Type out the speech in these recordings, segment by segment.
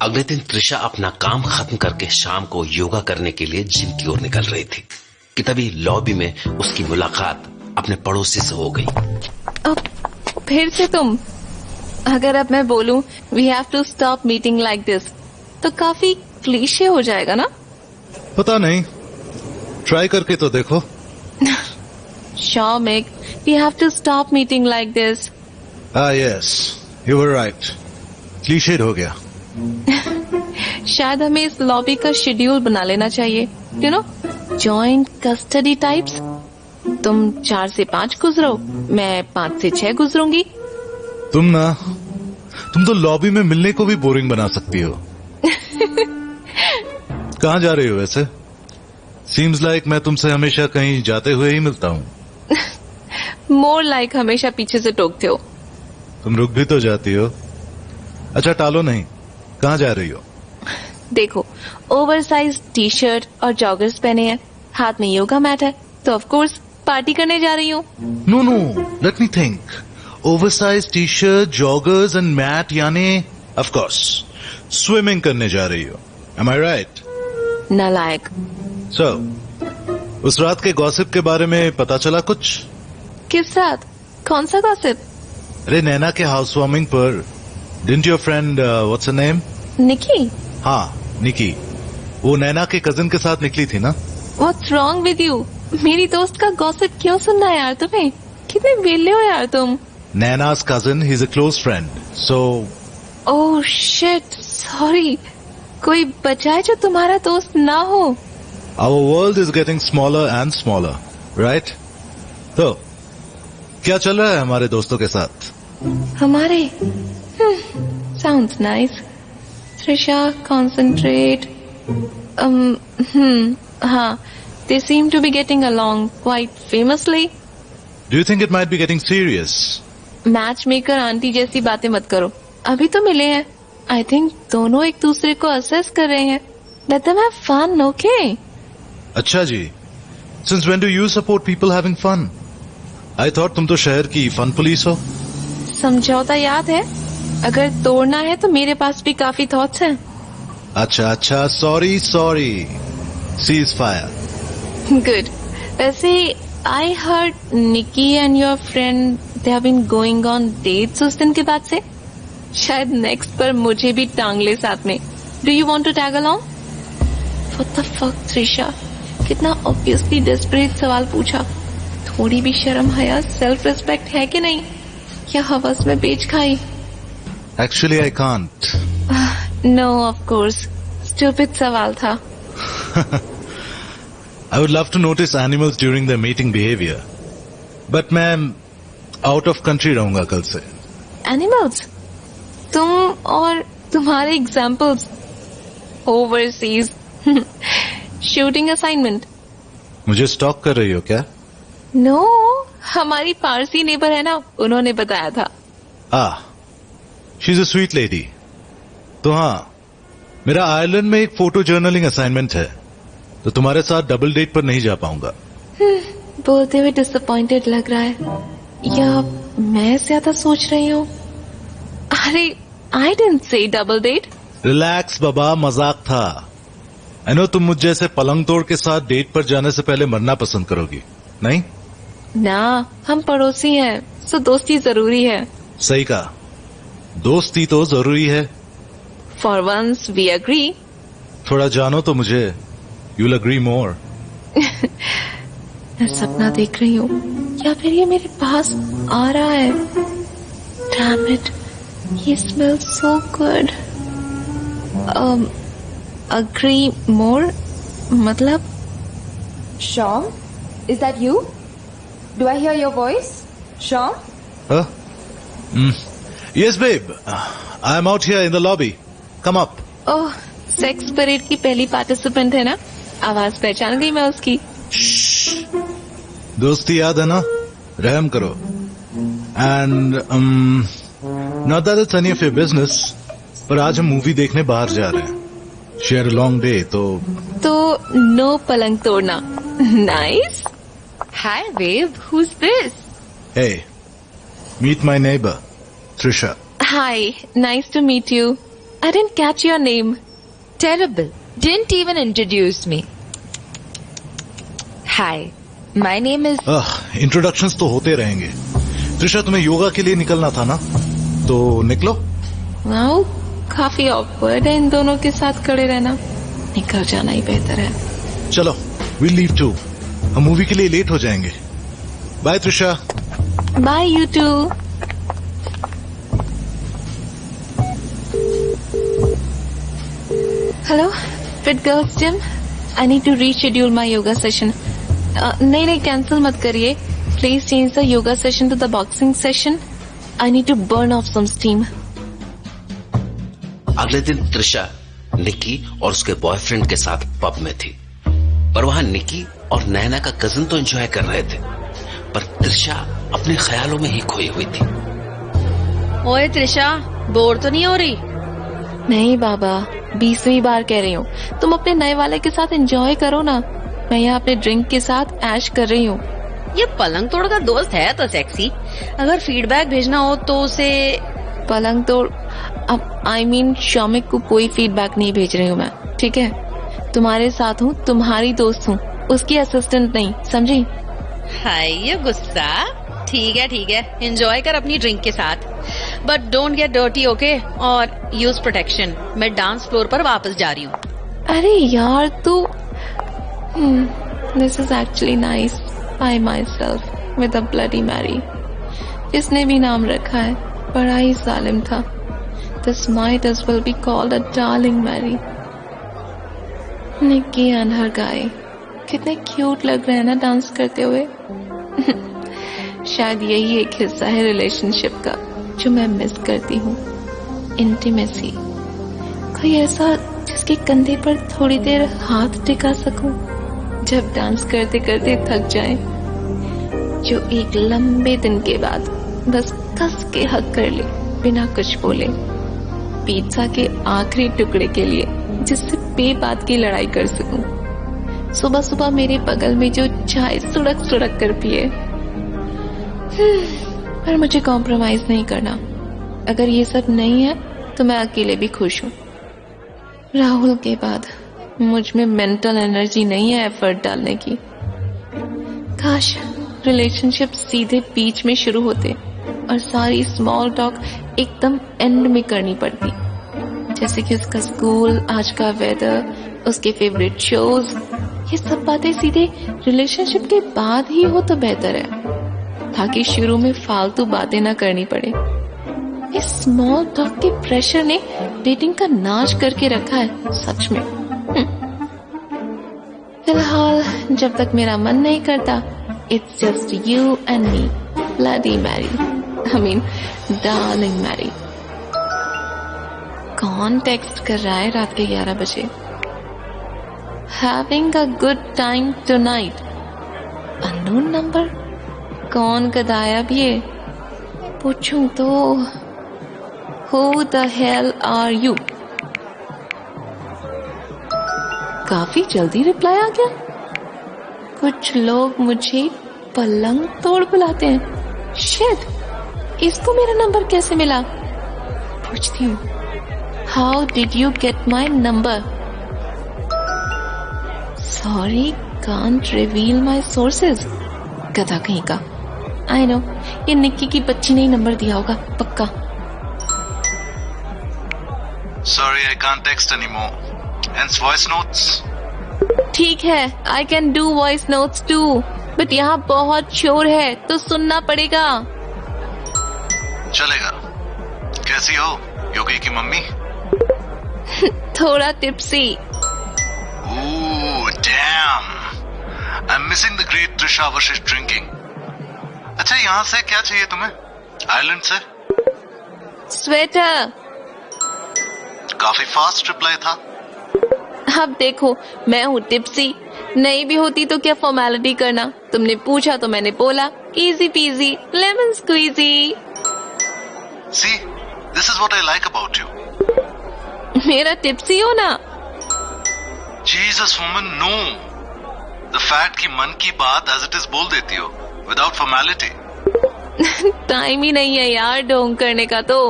अगले दिन त्रिशा अपना काम खत्म करके शाम को योगा करने के लिए जिम की ओर निकल रही थी कि तभी लॉबी में उसकी मुलाकात अपने पड़ोसी से हो गई। अब फिर से तुम? अगर अब मैं बोलूं we have to stop meeting like this तो काफी क्लीशे हो जाएगा ना? पता नहीं, ट्राई करके तो देखो। Shomik, we have to stop meeting like this. Yes, you were right, cliched हो गया। शायद हमें इस लॉबी का शेड्यूल बना लेना चाहिए, you know, joint custody types. तुम 4 से 5 गुजरो, मैं 5 से 6 गुजरूंगी। तुम तो लॉबी में मिलने को भी बोरिंग बना सकती हो। कहाँ जा रही हो वैसे? सीम्स लाइक मैं तुमसे हमेशा कहीं जाते हुए ही मिलता हूँ। मोर लाइक हमेशा पीछे से टोकते हो। तुम रुक भी तो जाती हो। अच्छा टालो नहीं, कहाँ जा रही हो? देखो, ओवरसाइज टी शर्ट और जॉगर्स पहने हैं, हाथ में योगा मैट है, तो ऑफ कोर्स पार्टी करने जा रही हूँ। No, let me think. Oversize T shirt, joggers and mat यानी ऑफ कोर्स स्विमिंग करने जा रही हो। Am I right? नालायक। सो उस रात के गॉसिप के बारे में पता चला कुछ? किस रात? कौन सा गॉसिप? अरे नैना के हाउस वार्मिंग पर didn't your friend what's her name? Nikki? हाँ निकी, वो नैना के कजिन के साथ निकली थी ना? What's wrong with you? मेरी दोस्त का गॉसिप क्यों सुनना है यार तुम्हें? कितने वेले हो यार तुम। Nana's cousin, he's a close friend, so... Oh shit, sorry. कोई बचा है जो तुम्हारा दोस्त ना हो? Our world is getting smaller and smaller, right? तो क्या चल रहा है हमारे दोस्तों के साथ? हमारे? Sounds nice. Trisha, concentrate. हाँ, they seem to be getting along quite famously. Do you think it might be getting serious? Match maker aunty जैसी बातें मत करो, अभी तो मिले हैं। आई थिंक दोनों एक दूसरे को असेस कर रहे हैं। Let them have fun, okay? अच्छा जी, since when do you support people having fun? I thought तुम तो शहर की फन पुलिस हो। समझौता याद है? अगर तोड़ना है तो मेरे पास भी काफी थॉट्स हैं। अच्छा, सॉरी, सीज फायर। गुड। वैसे I heard Nikki and your friend they have been going on dates उस दिन के बाद से। शायद नेक्स्ट पर मुझे भी टांग ले साथ में। Do you want to tag along? What the fuck, Trisha? कितना obviously desperate सवाल पूछा। थोड़ी भी शर्म हया, सेल्फ रिस्पेक्ट है कि नहीं? या हवस में बेच खाई? Actually, I can't. No, of course. Stupid सवाल था। I would love to notice animals during their mating behavior, but मैं out of country रहूंगा कल से। Animals? तुम और तुम्हारे एग्जाम्पल्स। Overseas shooting assignment. मुझे स्टॉक कर रही हो क्या? नो, हमारी पारसी नेबर है ना, उन्होंने बताया था। She is a sweet lady. तो हाँ, मेरा आयरलैंड में एक फोटो जर्नलिंग असाइनमेंट है, तो तुम्हारे साथ डबल डेट पर नहीं जा पाऊंगा। बोलते हुए डिसअपॉइंटेड लग रहा है, या मैं ज्यादा सोच रही हूँ? अरे I didn't say double date. Relax बाबा, मजाक था। आई नो तुम मुझ जैसे पलंग तोड़ के साथ डेट पर जाने से पहले मरना पसंद करोगी, नहीं? ना, हम पड़ोसी हैं, सो दोस्ती जरूरी है। सही कहा, दोस्ती तो जरूरी है। For once we agree. थोड़ा जानो तो मुझे, you'll agree more. मैं सपना देख रही हूँ या फिर ये मेरे पास आ रहा है? Damn it, he smells so good. Agree more? मतलब? Sean, is that you? Do I hear your voice? Sean? Huh? Yes, babe. I'm out here in the lobby. Come up. Oh, sex parade की पहली participant है ना? आवाज पहचान गई मैं उसकी। दोस्ती याद है ना? रहम करो। And not that it's any of your business, पर आज हम मूवी देखने बाहर जा रहे हैं। She had a long day, तो नो पलंग तोड़ना। Nice. Hi, babe. Who's this? Hey, meet my neighbor, Trisha. Hi, nice to meet you. I didn't catch your name. Terrible. Didn't even introduce me. Hi, my name is... introductions तो होते रहेंगे। त्रिशा, तुम्हें योगा के लिए निकलना था ना, तो निकलो। वाओ, काफी ऑकवर्ड है इन दोनों के साथ खड़े रहना। निकल जाना ही बेहतर है। चलो, we'll leave too. हम मूवी के लिए लेट हो जाएंगे। Bye Trisha. Bye you too. Hello, fit girls gym. I need to reschedule my yoga session. नहीं, कैंसिल मत करिए। Please change the yoga session to the boxing session. I need to burn off some steam. अगले दिन त्रिशा निकी और उसके boyfriend के साथ pub में थी, पर वहां निकी और नैना का कजिन तो एंजॉय कर रहे थे, पर त्रिशा अपने ख्यालों में ही खोई हुई थी। ओए त्रिशा, बोर तो नहीं हो रही? नहीं बाबा, 20वीं बार कह रही हूँ, तुम अपने नए वाले के साथ एंजॉय करो ना। मैं यहाँ अपने ड्रिंक के साथ ऐश कर रही हूँ। ये पलंग तोड़ का दोस्त है तो सेक्सी। अगर फीडबैक भेजना हो तो उसे... पलंग तोड़? अब I mean शौमिक को कोई फीडबैक नहीं भेज रही हूँ मैं, ठीक है? तुम्हारे साथ हूँ, तुम्हारी दोस्त हूँ, उसकी असिस्टेंट नहीं, समझी? हाय ये गुस्सा। ठीक है, एंजॉय कर अपनी ड्रिंक के साथ, but don't get dirty, okay? और यूज प्रोटेक्शन। मैं डांस फ्लोर पर वापस जा रही हूँ। अरे यार तू... this is actually nice. By myself with a bloody Mary. इसने भी नाम रखा है, बड़ा ही जालिम था। This might as well be called a darling Mary. Nikki and her guy कितने क्यूट लग रहे हैं ना डांस करते हुए। शायद यही एक हिस्सा है रिलेशनशिप का जो मैं मिस करती हूँ। इंटीमेसी, कोई ऐसा जिसके कंधे पर थोड़ी देर हाथ टिका सकूं जब डांस करते करते थक जाए, जो एक लंबे दिन के बाद बस कस के हक कर ले बिना कुछ बोले। पिज्जा के आखिरी टुकड़े के लिए जिससे बेबात की लड़ाई कर सकूं। सुबह सुबह मेरे बगल में जो चाय सुड़क सुड़क कर पिए। पर मुझे कॉम्प्रोमाइज नहीं करना। अगर ये सब नहीं है तो मैं अकेले भी खुश हूँ। राहुल के बाद मुझ में मेंटल एनर्जी नहीं है एफर्ट डालने की। काश रिलेशनशिप सीधे बीच में शुरू होते और सारी स्मॉल टॉक एकदम एंड में करनी पड़ती, जैसे कि उसका स्कूल, आज का वेदर, उसके फेवरेट शोज। ये सब बातें सीधे रिलेशनशिप के बाद ही हो तो बेहतर है, ताकि शुरू में फालतू बातें ना करनी पड़े। इस स्मॉल टॉक के प्रेशर ने डेटिंग का नाश करके रखा है सच में। फिलहाल जब तक मेरा मन नहीं करता, it's just you and me, bloody Mary, I mean darling Mary. कौन टेक्स्ट कर रहा है रात के 11 बजे? Having a good time tonight। Unknown number? कौन गदायब ये? पूछूं तो Who the hell are you? काफी जल्दी रिप्लाई आ गया। कुछ लोग मुझे पलंग तोड़ बुलाते हैं। शिट, इसको मेरा नंबर कैसे मिला? पूछती हूँ। How did you get my number? Sorry, can't reveal my sources. गधा कहीं का। आई नो, ये निक्की की बच्ची ने ही नंबर दिया होगा पक्का। Sorry, I can't text anymore. Hence voice notes। ठीक है, I can do voice notes too, but यहाँ बहुत शोर है तो सुनना पड़ेगा। चलेगा। कैसी हो योगी की मम्मी? थोड़ा tipsy. Ooh, damn! I'm missing the great Trisha versus drinking। अच्छा, यहाँ से क्या चाहिए तुम्हें? आइलैंड से? स्वेटर। काफी फास्ट रिप्लाई था। अब देखो, मैं हूँ टिप्सी, नहीं भी होती तो क्या फॉर्मेलिटी करना। तुमने पूछा तो मैंने बोला, easy peasy lemon squeezy. See, this is what I like about you। मेरा टिप्सी हो ना? Jesus woman, no। The fact कि मन की बात as it is बोल देती हो, without formality। टाइम ही नहीं है यार ढोंग करने का तो।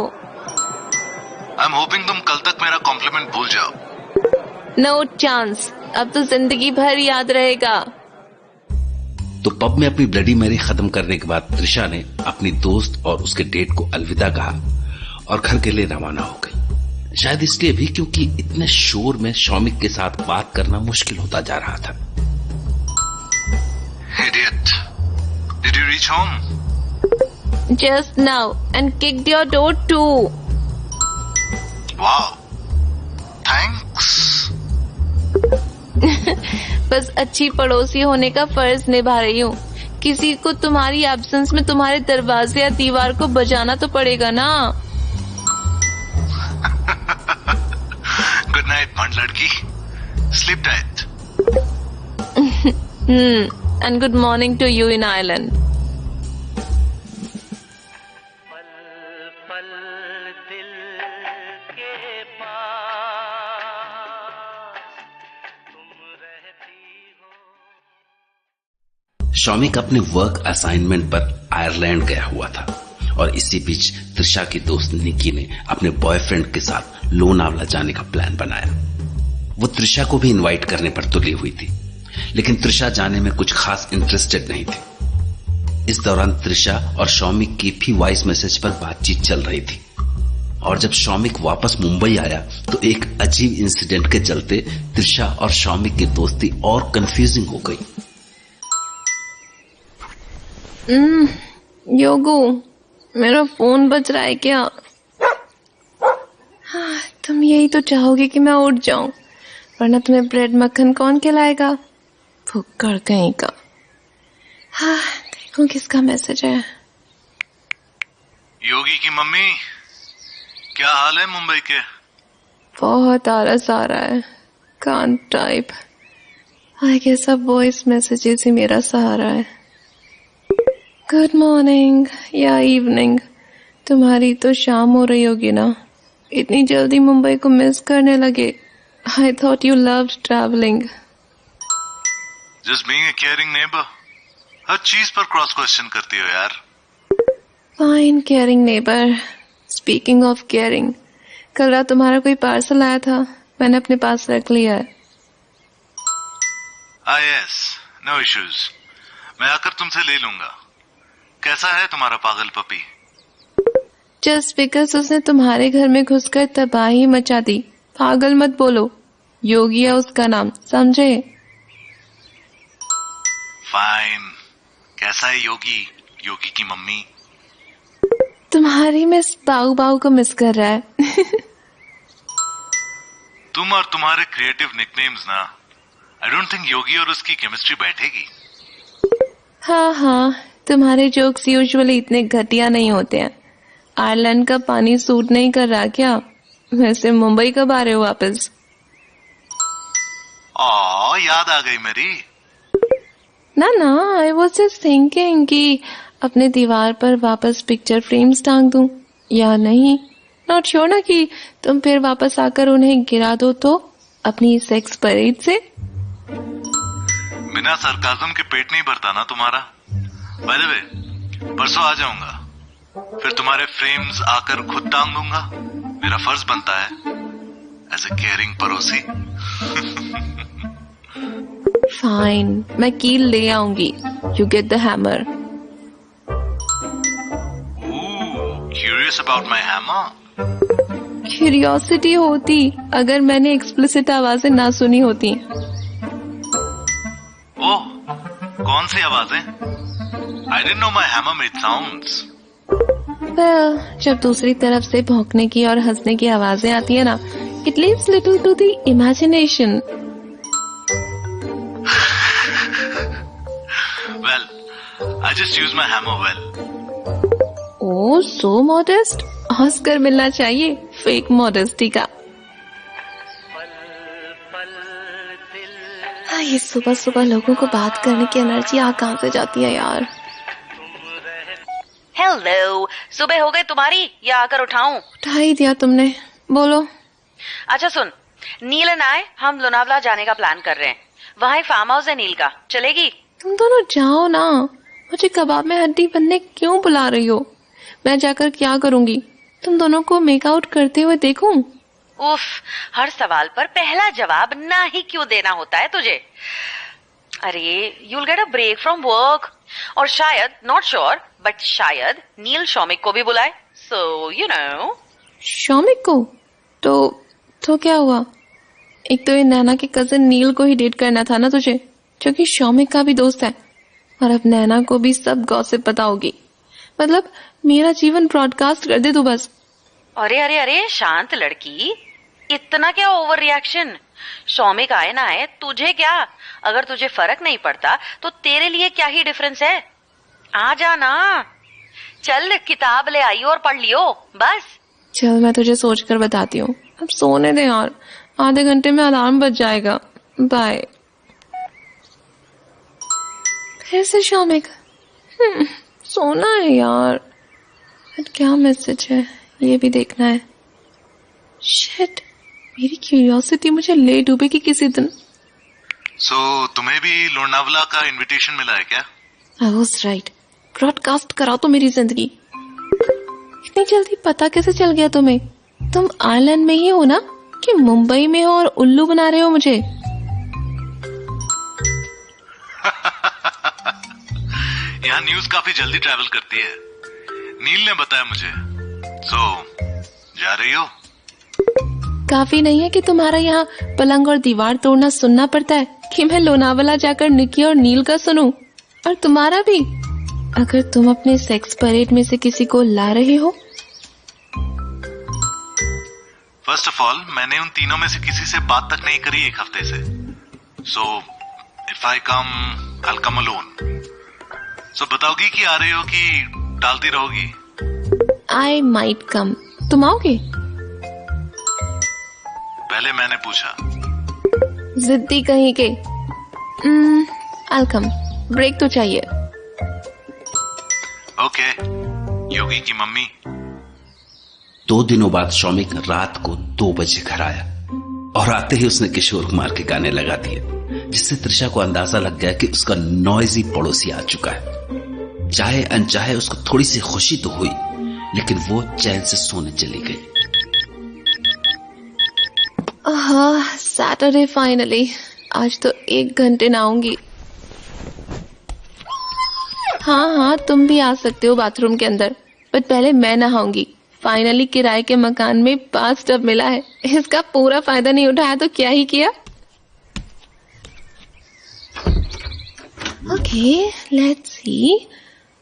आई एम होपिंग तुम कल तक मेरा कॉम्प्लीमेंट भूल जाओ। नो चांस, अब तो जिंदगी भर याद रहेगा। तो पब में अपनी ब्लडी मैरी खत्म करने के बाद त्रिशा ने अपनी दोस्त और उसके डेट को अलविदा कहा और घर के लिए रवाना हो गई। शायद इसलिए भी क्योंकि इतने शोर में शौमिक के साथ बात करना मुश्किल होता जा रहा था। Idiot. Did you reach home? Just now and kicked your door too. Wow. Thanks. बस अच्छी पड़ोसी होने का फर्ज निभा रही हूँ। किसी को तुम्हारी एब्सेंस में तुम्हारे दरवाजे या दीवार को बजाना तो पड़ेगा ना। गुड नाइट भंड लड़की, sleep tight. And good morning to you in Ireland. Shaumik अपने वर्क असाइनमेंट पर आयरलैंड गया हुआ था और इसी बीच त्रिशा की दोस्त निकी ने अपने बॉयफ्रेंड के साथ लोनावला जाने का प्लान बनाया। वो त्रिशा को भी इनवाइट करने पर तुली हुई थी, लेकिन त्रिशा जाने में कुछ खास इंटरेस्टेड नहीं थी। इस दौरान त्रिशा और शौमिक की भी वॉइस मैसेज पर बातचीत चल रही थी और जब शौमिक वापस मुंबई आया तो एक अजीब इंसिडेंट के चलते त्रिशा और शौमिक की दोस्ती और कंफ्यूजिंग हो गई। योगू, मेरा फोन बज रहा है क्या? हाँ, तुम यही तो चाहोगे कि मैं उठ जाऊं, वरना तुम्हें ब्रेड मक्खन कौन खिलाएगा? फुक्कड़ कहीं का। हाँ, देखो किसका मैसेज है। योगी की मम्मी, क्या हाल है मुंबई के? बहुत आलस आ रहा है, कांट टाइप। आई गेस अब वॉइस मैसेजेस ही मेरा सहारा है। गुड मॉर्निंग या इवनिंग, तुम्हारी तो शाम हो रही होगी ना। इतनी जल्दी मुंबई को मिस करने लगे। I thought you loved travelling. Just being a caring neighbour. हर चीज पर क्रॉस क्वेश्चन करती हो यार। Fine caring neighbour. Speaking of caring, कल रात तुम्हारा कोई पार्सल आया था, मैंने अपने पास रख लिया है। यस, नो इश्यूज, मैं आकर तुमसे ले लूंगा। कैसा है तुम्हारा पागल पपी? जस्ट बिकॉज उसने तुम्हारे घर में घुसकर तबाही मचा दी, पागल मत बोलो। योगी है उसका नाम, समझे? फाइन। कैसा है योगी? योगी की मम्मी? तुम्हारी मिस बाऊ बाऊ को मिस कर रहा है। तुम और तुम्हारे क्रिएटिव निकनेम्स ना, आई डोंट थिंक योगी और उसकी केमिस्ट्री बैठेगी। हाँ, तुम्हारे जोक्स यूजुअली इतने घटिया नहीं होते हैं। आयरलैंड का पानी सूट नहीं कर रहा क्या? वैसे मुंबई कब आ रहे हो वापस? याद आ गई मेरी। ना, आई वाज जस्ट थिंकिंग कि अपने दीवार पर वापस पिक्चर फ्रेम्स टांग दूं या नहीं। नॉट श्योर ना कि तुम फिर वापस आकर उन्हें गिरा दो तो अपनी सेक्स परेड से। बिना सरकाज़म के पेट नहीं भरता ना तुम्हारा। बाय द वे, परसों आ जाऊंगा, फिर तुम्हारे फ्रेम्स आकर खुद टांग दूंगा। मेरा फर्ज बनता है एज ए केयरिंग पड़ोसी। फाइन, मैं कील ले आऊंगी। You get the hammer. Curious about my hammer? Curiosity होती अगर मैंने एक्सप्लिसिट आवाजें ना सुनी होती। ओह, कौन सी आवाजें? I didn't know my hammer made sounds. Well, जब दूसरी तरफ से भौंकने की और हंसने की आवाजें आती है ना, it leaves little to the imagination. Well, I just use my hammer well. Oh, so modest. Oscar मिलना चाहिए फेक मॉडेस्टी का। ये सुबह सुबह लोगों को बात करने की एनर्जी आ कहां से जाती है यार। हेलो, सुबह हो गई तुम्हारी या आकर उठाऊं? उठा ही दिया तुमने, बोलो। अच्छा सुन, नील एंड आई हम लोनावला जाने का प्लान कर रहे हैं। वहाँ एक फार्म हाउस है नील का, चलेगी? तुम दोनों जाओ ना, मुझे कबाब में हड्डी बनने क्यों बुला रही हो? मैं जाकर क्या करूंगी? तुम दोनों को मेकआउट करते हुए देखूं? उफ, हर सवाल पर पहला जवाब ना ही क्यों देना होता है तुझे? अरे, you'll get a break from work. और शायद, not sure, but शायद नील शौमिक को भी बुलाए. So, you know. शौमिक को? तो क्या हुआ? एक तो ये नैना के कजिन नील को ही डेट करना था ना तुझे, जो कि शौमिक का भी दोस्त है। और अब नैना को भी सब गॉसिप पता होगी। मतलब मेरा जीवन ब्रॉडकास्ट कर दे तू बस। अरे, शांत लड़की, इतना क्या ओवर रिएक्शन? शौमिक आए ना आए, तुझे क्या? अगर तुझे फर्क नहीं पड़ता तो तेरे लिए क्या ही डिफरेंस है? आ जा ना, चल किताब ले आई और पढ़ लियो बस। चल मैं तुझे सोचकर बताती हूँ, अब सोने दे यार, आधे घंटे में अलार्म बज जाएगा। बाय। फिर से शौमिक। सोना है यार। बट क्या मैसेज है ये भी देखना है। शिट, मेरी क्यूरियोसिटी मुझे ले डूबेगी किसी दिन। तुम्हें भी लोनावला का इनविटेशन मिला है क्या? I was right. ब्रॉडकास्ट कराओ तो मेरी जिंदगी। इतनी जल्दी पता कैसे चल गया तुम्हें? तुम आयरलैंड में ही हो ना, कि मुंबई में हो और उल्लू बना रहे हो मुझे? यहाँ न्यूज काफी जल्दी ट्रैवल करती है, नील ने बताया मुझे। जा रही हो? काफी नहीं है कि तुम्हारा यहाँ पलंग और दीवार तोड़ना सुनना पड़ता है कि मैं लोनावला जाकर निकी और नील का सुनूं? और तुम्हारा भी, अगर तुम अपने सेक्स परेड में से किसी को ला रहे हो। फर्स्ट ऑफ ऑल, मैंने उन तीनों में से किसी से बात तक नहीं करी 1 हफ्ते से। If I come, I'll come alone. बताओगी कि आ रही हो कि टालती रहोगी? I might come. तुम आओगे? पहले मैंने पूछा। जिद्दी कहीं के। I'll come. ब्रेक तो चाहिए। ओके। योगी की मम्मी। 2 दिनों बाद शौमिक रात को 2 बजे घर आया और आते ही उसने किशोर कुमार के गाने लगा दिए, जिससे त्रिशा को अंदाजा लग गया कि उसका नॉइजी पड़ोसी आ चुका है। चाहे अनचाहे उसको थोड़ी सी खुशी तो हुई, लेकिन वो चैन से सोने चली गई। Saturday finally. आज तो 1 घंटे नहाऊंगी। हाँ, तुम भी आ सकते हो बाथरूम के अंदर, बट पहले मैं नहाऊंगी। फाइनली किराए के मकान में बाथटब मिला है। इसका पूरा फायदा नहीं उठाया तो क्या ही किया। Okay, let's see.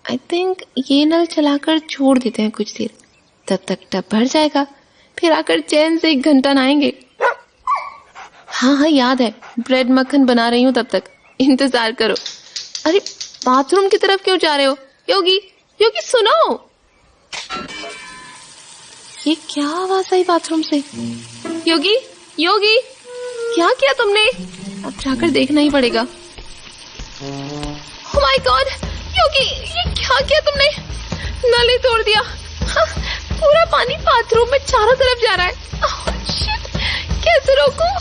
I think ये नल चलाकर छोड़ देते हैं कुछ देर, तब तक टब भर जाएगा। फिर आकर चैन से 1 घंटा नहाएंगे। हाँ, याद है, ब्रेड मक्खन बना रही हूँ, तब तक इंतजार करो। अरे बाथरूम की तरफ क्यों जा रहे हो? योगी सुनो, ये क्या आवाज आई बाथरूम से? योगी, क्या किया तुमने? अब जाकर देखना ही पड़ेगा। ओह माय गॉड, योगी, ये क्या किया तुमने? नल ही तोड़ दिया। पूरा पानी बाथरूम में चारों तरफ जा रहा है। ओह शिट, कैसे रोकूं?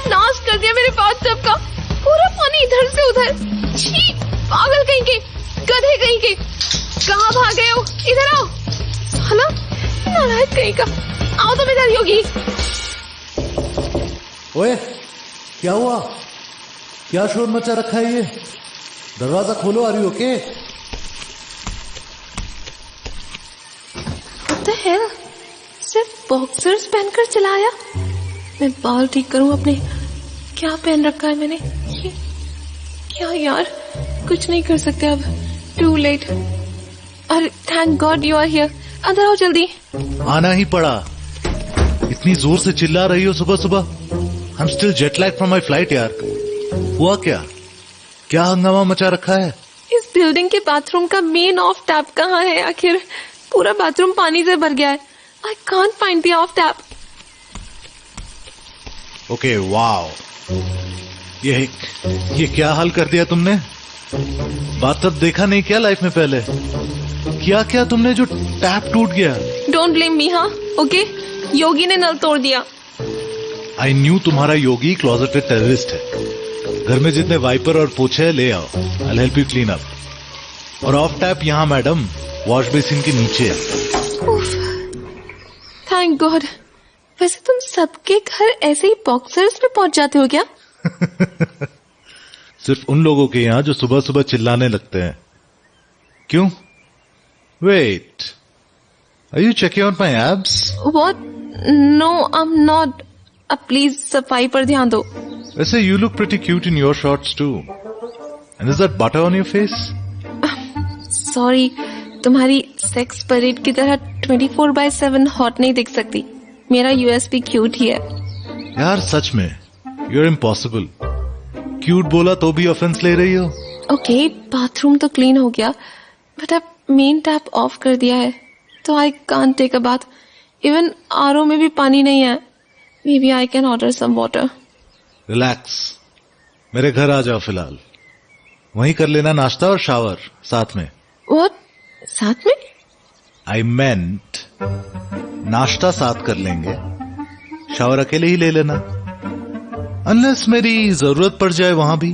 नाश कर दिया मेरे बाथटब का। पूरा पानी इधर से उधर। छी, पागल कहीं के, गधे कहीं के, कहाँ भाग गए हो? इधर आओ। साला नालायक कहीं का, आओ तो इधर। योगी, ओए, क्या हुआ? क्या शोर मचा रखा है ये? दरवाजा खोलो। आ रही हो के? What the hell? सिर्फ बॉक्सर्स पहनकर चलाया। मैं बाल ठीक करूं अपने। क्या पहन रखा है मैंने? ये क्या यार, कुछ नहीं कर सकते अब। Too late. अरे thank God you are here. अंदर आओ जल्दी। आना ही पड़ा। इतनी जोर से चिल्ला रही हो सुबह सुबह। I'm still jet lagged from my flight यार। हुआ क्या हंगामा मचा रखा है? इस बिल्डिंग के बाथरूम का मेन ऑफ टैप कहाँ है आखिर? पूरा बाथरूम पानी से भर गया है। I can't find the off tap. Okay, wow, ये क्या हाल कर दिया तुमने? बाथटब देखा नहीं क्या लाइफ में पहले? क्या तुमने जो टैप टूट गया? Don't blame me, हाँ? ओके, योगी ने नल तोड़ दिया। आई न्यू तुम्हारा योगी क्लोजेटेड टेररिस्ट है। घर में जितने वाइपर और पोछे ले आओ, I'll help you clean up. और ऑफ टैप यहाँ मैडम, वॉश बेसिन के नीचे। Thank God. वैसे तुम सबके घर ऐसे ही बॉक्सर्स में पहुंच जाते हो क्या? सिर्फ उन लोगों के यहाँ जो सुबह सुबह चिल्लाने लगते हैं। क्यों? Wait, are you checking out my abs? What? No, I am not. अब प्लीज सफाई पर ध्यान दो। वैसे you look pretty cute in your shorts too. And is that butter on your face? Sorry, तुम्हारी सेक्स परेड की तरह 24/7 hot नहीं दिख सकती। मेरा यूएसपी क्यूट ही है। यार सच में यू आर इम्पॉसिबल। क्यूट बोला तो भी ऑफेंस ले रही हो। ओके, बाथरूम तो क्लीन हो गया, बट अब मेन टैप ऑफ कर दिया है तो I can't take a bath. Even RO में भी पानी नहीं है। Maybe I can order some water. Relax, मेरे घर आ जाओ फिलहाल। वहीं कर लेना नाश्ता और शावर साथ में। व्हाट? साथ में? आई मेंट नाश्ता साथ कर लेंगे, शावर अकेले ही ले लेना। अनलेस मेरी जरूरत पड़ जाए वहां भी,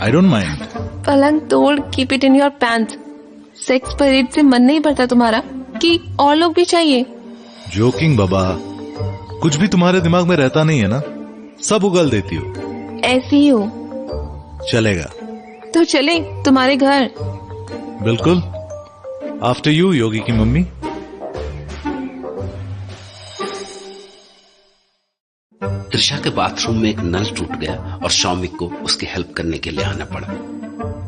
आई डोंट माइंड। पलंग तोड़, keep it in your pant. Sex parade से मन नहीं भरता तुम्हारा कि और लोग भी चाहिए? जोकिंग बाबा, कुछ भी तुम्हारे दिमाग में रहता नहीं है ना, सब उगल देती हो। ऐसी ही हो। चलेगा तो चले तुम्हारे घर। बिल्कुल। आफ्टर यू योगी की मम्मी। त्रिशा के बाथरूम में एक नल टूट गया और शौमिक को उसकी हेल्प करने के लिए आना पड़ा।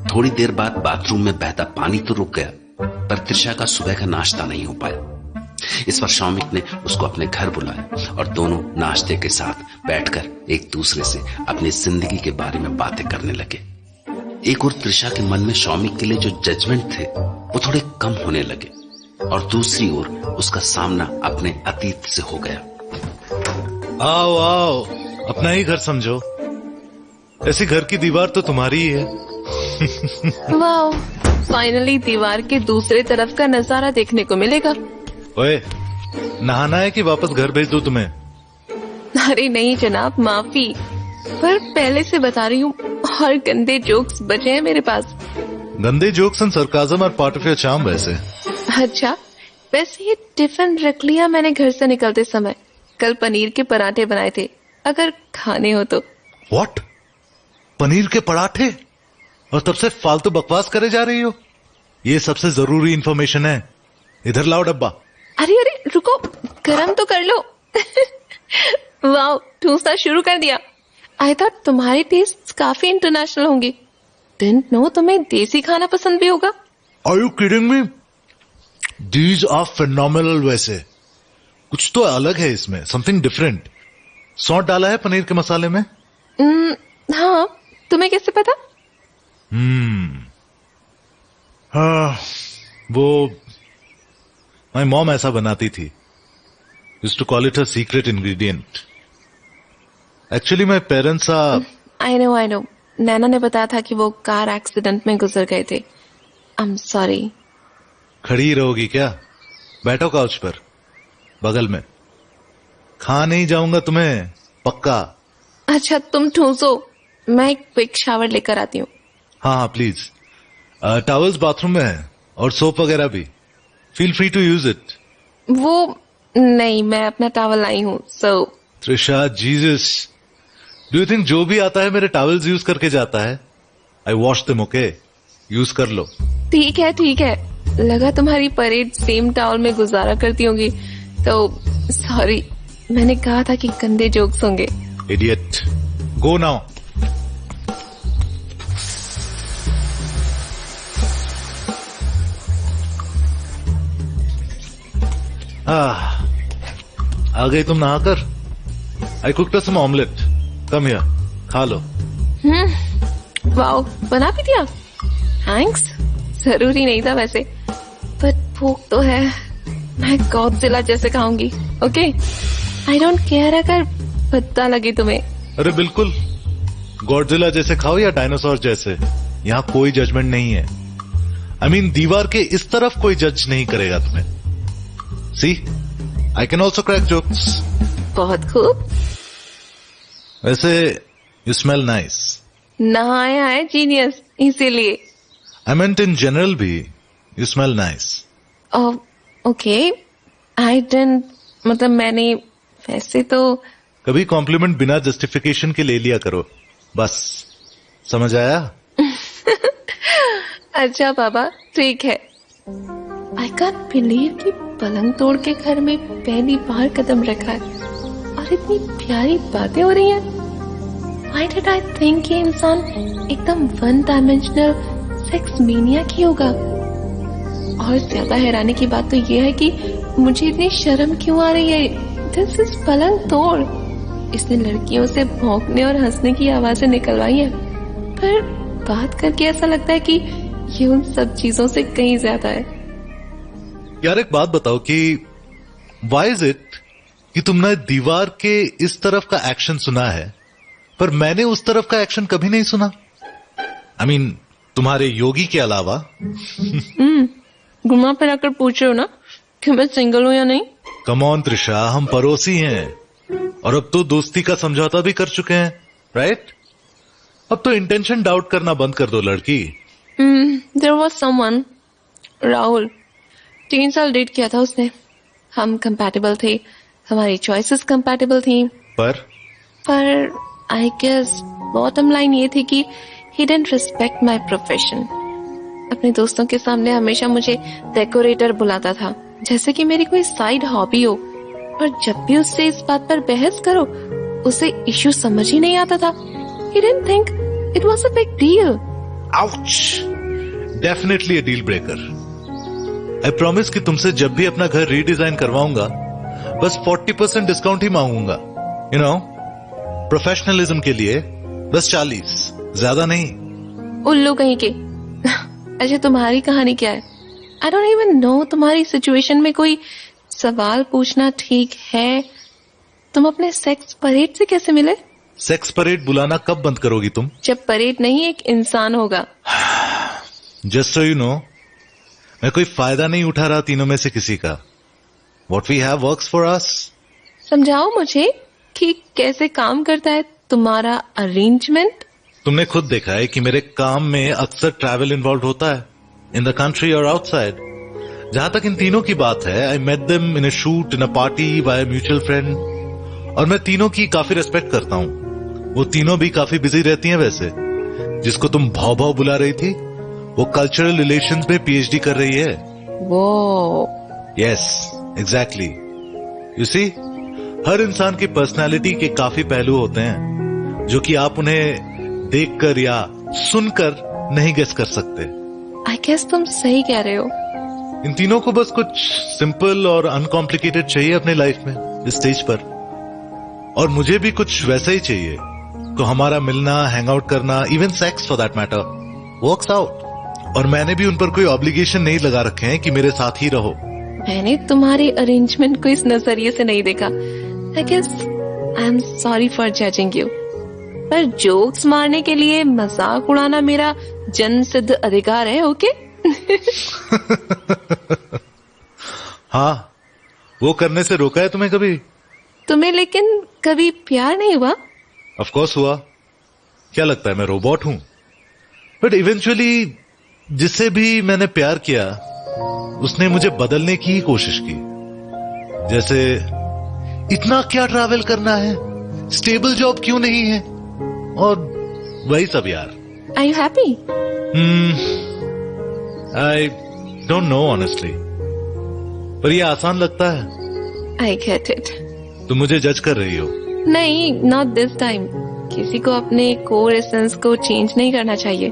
थोड़ी देर बाद बाथरूम में बहता पानी तो रुक गया, पर त्रिशा का सुबह का नाश्ता नहीं हो पाया। इस पर शौमिक ने उसको अपने घर बुलाया और दोनों नाश्ते के साथ बैठकर एक दूसरे से अपनी जिंदगी के बारे में बातें करने लगे। एक और त्रिशा के मन में शौमिक के लिए जो जजमेंट थे वो थोड़े कम होने लगे, और दूसरी ओर उसका सामना अपने अतीत से हो गया। आओ आओ, अपना ही घर समझो। ऐसी घर की दीवार तो तुम्हारी ही है। वाओ, फाइनली दीवार के दूसरे तरफ का नजारा देखने को मिलेगा। ओए, नहाना है कि वापस घर भेज दूं तुम्हें? अरे नहीं जनाब, माफी, पर पहले से बता रही हूँ, हर गंदे जोक्स बचे हैं मेरे पास। गंदे jokes and sarcasm are part of your charm. वैसे ये टिफिन रख लिया मैंने घर से निकलते समय। कल पनीर के पराठे बनाए थे, अगर खाने हो तो। व्हाट? पनीर के पराठे? और तब से फालतू बकवास करे जा रही हो। ये सबसे जरूरी इंफॉर्मेशन है। इधर लाओ डब्बा। अरे रुको, गरम तो कर लो। वाओ, ठूसना शुरू कर दिया। आई थॉट तुम्हारे टेस्ट काफी इंटरनेशनल होंगे। डिडंट नो तुम्हें देसी खाना पसंद भी होगा। Are you kidding me? These are phenomenal. वैसे कुछ तो अलग है इसमें, समथिंग डिफरेंट। सौंठ डाला है पनीर के मसाले में? हाँ, तुम्हें कैसे पता? हाँ, वो माई मॉम ऐसा बनाती थी। Used to call it a secret ingredient. Actually my parents are. I know. Naina ने बताया था कि वो कार एक्सीडेंट में गुजर गए थे। आई एम सॉरी। खड़ी रहोगी क्या? बैठो काउच पर, बगल में। खा नहीं जाऊंगा तुम्हें, पक्का। अच्छा, तुम ठूसो, मैं एक क्विक शावर लेकर आती हूँ। हाँ प्लीज। टॉवल्स बाथरूम में है और सोप वगैरह भी। Feel free to use it. वो नहीं, मैं अपना टॉवल लाई हूँ। So Trisha, Jesus, do you think जो भी आता है मेरे टॉवल्स यूज करके जाता है? आई वॉश देम, ओके? यूज कर लो। ठीक है। लगा तुम्हारी परेड सेम टॉवल में गुजारा करती होंगी, तो सॉरी, मैंने कहा था कि गंदे जोक्स होंगे। Idiot, go now. आ गई तुम नहाकर? I cooked some omelette, come here, खा लो। वाओ, बना भी दिया? थैंक्स। जरूरी नहीं था वैसे, बट भूख तो है। मैं गॉडजिला जैसे खाऊंगी, ओके? आई डोंट केयर अगर भद्दा लगे तुम्हें। अरे बिल्कुल, गॉडजिला जैसे खाओ या डायनासोर जैसे, यहाँ कोई जजमेंट नहीं है। आई मीन, दीवार के इस तरफ कोई जज नहीं करेगा तुम्हें। See, I can also crack jokes. बहुत खूब। वैसे यू स्मेल नाइस। नहाया है जीनियस, इसीलिए। आई मेंट इन जनरल भी, You smell nice. Okay, I didn't, मतलब मैंने वैसे तो कभी कॉम्प्लीमेंट बिना जस्टिफिकेशन के ले लिया करो, बस। समझ आया? अच्छा बाबा, ठीक है। आई कांट बिलीव कि पलंग तोड़ के घर में पहली बार कदम रखा है और इतनी प्यारी बातें हो रही हैं। Why did I think कि इंसान एकदम वन डायमेंशनल सेक्स मेनिया ही होगा। और ज्यादा हैरानी की बात तो ये है कि मुझे इतनी शर्म क्यों आ रही है। दिस इज पलंग तोड़। इसने लड़कियों से भौंकने और हंसने की आवाजें निकलवाई है, पर बात करके ऐसा लगता है कि ये उन सब चीजों से कहीं ज्यादा है। यार एक बात बताओ कि why is it कि तुमने दीवार के इस तरफ का एक्शन सुना है पर मैंने उस तरफ का एक्शन कभी नहीं सुना। I mean, तुम्हारे योगी के अलावा। घुमा फिरा कर पूछ रहे हो ना कि मैं सिंगल हूं या नहीं। कम ऑन त्रिशा, हम पड़ोसी हैं और अब तो दोस्ती का समझौता भी कर चुके हैं, राइट? अब तो इंटेंशन डाउट करना बंद कर दो लड़की। There was someone, Rahul. 3 साल डेट किया था उसने। हम कंपैटिबल थे, हमारी चॉइसेस कंपैटिबल थी, पर आई गेस बॉटम लाइन ये थी कि he didn't respect my profession. अपने दोस्तों के सामने हमेशा मुझे डेकोरेटर बुलाता था, जैसे कि मेरी कोई साइड हॉबी हो। और जब भी उससे इस बात पर बहस करो, उसे इश्यू समझ ही नहीं आता था। He didn't think it was a big deal. Ouch! Definitely a deal breaker. I promise कि तुमसे जब भी अपना घर रीडिजाइन करवाऊंगा बस 40% डिस्काउंट ही मांगूंगा। यू नो, प्रोफेशनलिज्म के लिए बस 40, ज्यादा नहीं। उल्लू कहीं के। अच्छा, तुम्हारी कहानी क्या है? आई डोंट इवन नो तुम्हारी सिचुएशन में कोई सवाल पूछना ठीक है। तुम अपने सेक्स परेड से कैसे मिले? सेक्स परेड बुलाना कब बंद करोगी तुम? जब परेड नहीं एक इंसान होगा। जस्ट सो यू नो, मैं कोई फायदा नहीं उठा रहा तीनों में से किसी का। What we have works for us. समझाओ मुझे कि कैसे काम करता है तुम्हारा अरेंजमेंट। तुमने खुद देखा है कि मेरे काम में अक्सर ट्रैवल इन्वॉल्व होता है, इन द कंट्री और आउटसाइड। जहां तक इन तीनों की बात है, I met them in a shoot, in a party, by a mutual friend. और मैं तीनों की काफी रिस्पेक्ट करता हूँ। वो तीनों भी काफी बिजी रहती हैं वैसे। जिसको तुम भाव भाव बुला रही थी, वो कल्चरल रिलेशंस में पीएचडी कर रही है। वो यस, एग्जैक्टली। यू सी, हर इंसान की पर्सनालिटी के काफी पहलू होते हैं जो कि आप उन्हें देखकर या सुनकर नहीं गेस कर सकते। आई गेस तुम सही कह रहे हो। इन तीनों को बस कुछ सिंपल और अनकॉम्प्लिकेटेड चाहिए अपने लाइफ में इस स्टेज पर, और मुझे भी कुछ वैसा ही चाहिए। तो हमारा मिलना, हैंग आउट करना, even sex for that matter, works out. और मैंने भी उन पर कोई ऑब्लिगेशन नहीं लगा रखे हैं कि मेरे साथ ही रहो। मैंने तुम्हारे अरेंजमेंट को इस नजरिए से नहीं देखा। I guess I am sorry for judging you, पर जोक्स मारने के लिए मजाक उड़ाना मेरा जन्म सिद्ध अधिकार है। ओके? हाँ, वो करने से रोका है तुम्हें कभी? तुम्हें लेकिन कभी प्यार नहीं हुआ? ऑफ कोर्स हुआ। क्या लगता है मैं रोबोट हूं? बट इवेंचुअली जिससे भी मैंने प्यार किया उसने मुझे बदलने की ही कोशिश की। जैसे, इतना क्या ट्रैवल करना है, स्टेबल जॉब क्यों नहीं है, और वही सब यार। Are you happy? I don't know honestly, पर ये आसान लगता है। I get it. तुम मुझे जज कर रही हो? नहीं, not this time. किसी को अपने कोर एसेंस को चेंज नहीं करना चाहिए,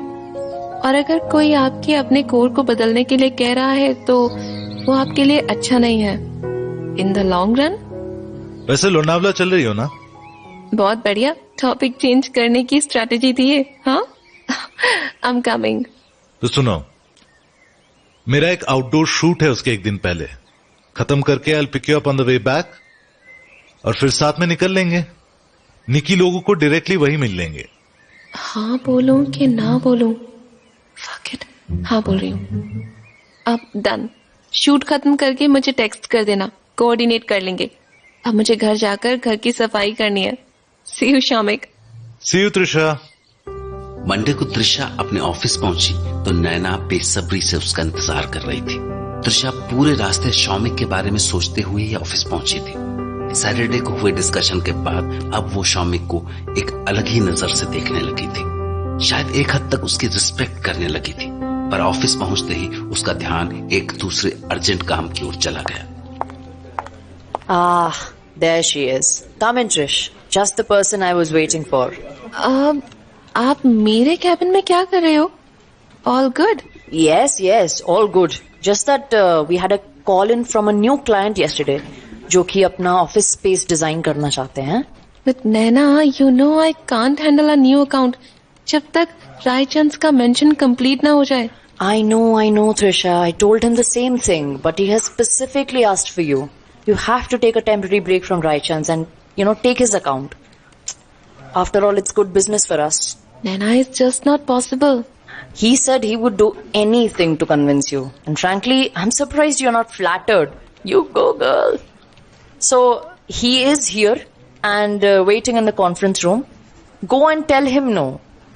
और अगर कोई आपके अपने कोर को बदलने के लिए कह रहा है तो वो आपके लिए अच्छा नहीं है इन द लॉन्ग रन। वैसे लोनावला चल रही हो ना? बहुत बढ़िया, टॉपिक चेंज करने की स्ट्रेटेजी थी ये। हाँ, आई एम कमिंग। तो सुनो, मेरा एक आउटडोर शूट है उसके एक दिन पहले। खत्म करके I will pick you up on the way back, और फिर साथ में निकल लेंगे। निकी लोगों को डायरेक्टली वही मिल लेंगे। हाँ बोलूं कि ना बोलूं? Fuck it. हाँ बोल रही हूँ। अब डन। शूट खत्म करके मुझे टेक्स्ट कर देना, कोऑर्डिनेट कर लेंगे। अब मुझे घर जाकर घर की सफाई करनी है। See you, Shamik. See you, Trisha. Monday को त्रिशा अपने ऑफिस पहुंची तो नैना बेसब्री से उसका इंतजार कर रही थी। त्रिशा पूरे रास्ते शौमिक के बारे में सोचते हुए ही ऑफिस पहुंची थी। सैटरडे को हुए डिस्कशन के बाद अब वो शौमिक को एक अलग ही नजर से देखने लगी थी। शायद एक हद तक उसकी रिस्पेक्ट करने लगी थी, पर ऑफिस पहुंचते ही उसका ध्यान एक दूसरे अर्जेंट काम की ओर चला गया। There she is. Come in, Trish. Just the person I was waiting for. आप मेरे कैबिन में क्या कर रहे हो? All good? Yes, all good. Just that we had a call in from a new client yesterday, जो कि अपना ऑफिस स्पेस डिजाइन करना चाहते हैं. But Naina, you know I can't handle a new account जब तक रायचंद का मेंशन कंप्लीट ना हो जाए. I know, Trisha. I told him the same thing, but he has specifically asked for you. You have to take a temporary break from Raichand's and, take his account. After all, it's good business for us. Naina, it's just not possible. He said he would do anything to convince you. And frankly, I'm surprised you're not flattered. You go, girl. So, he is here and waiting in the conference room. Go and tell him no.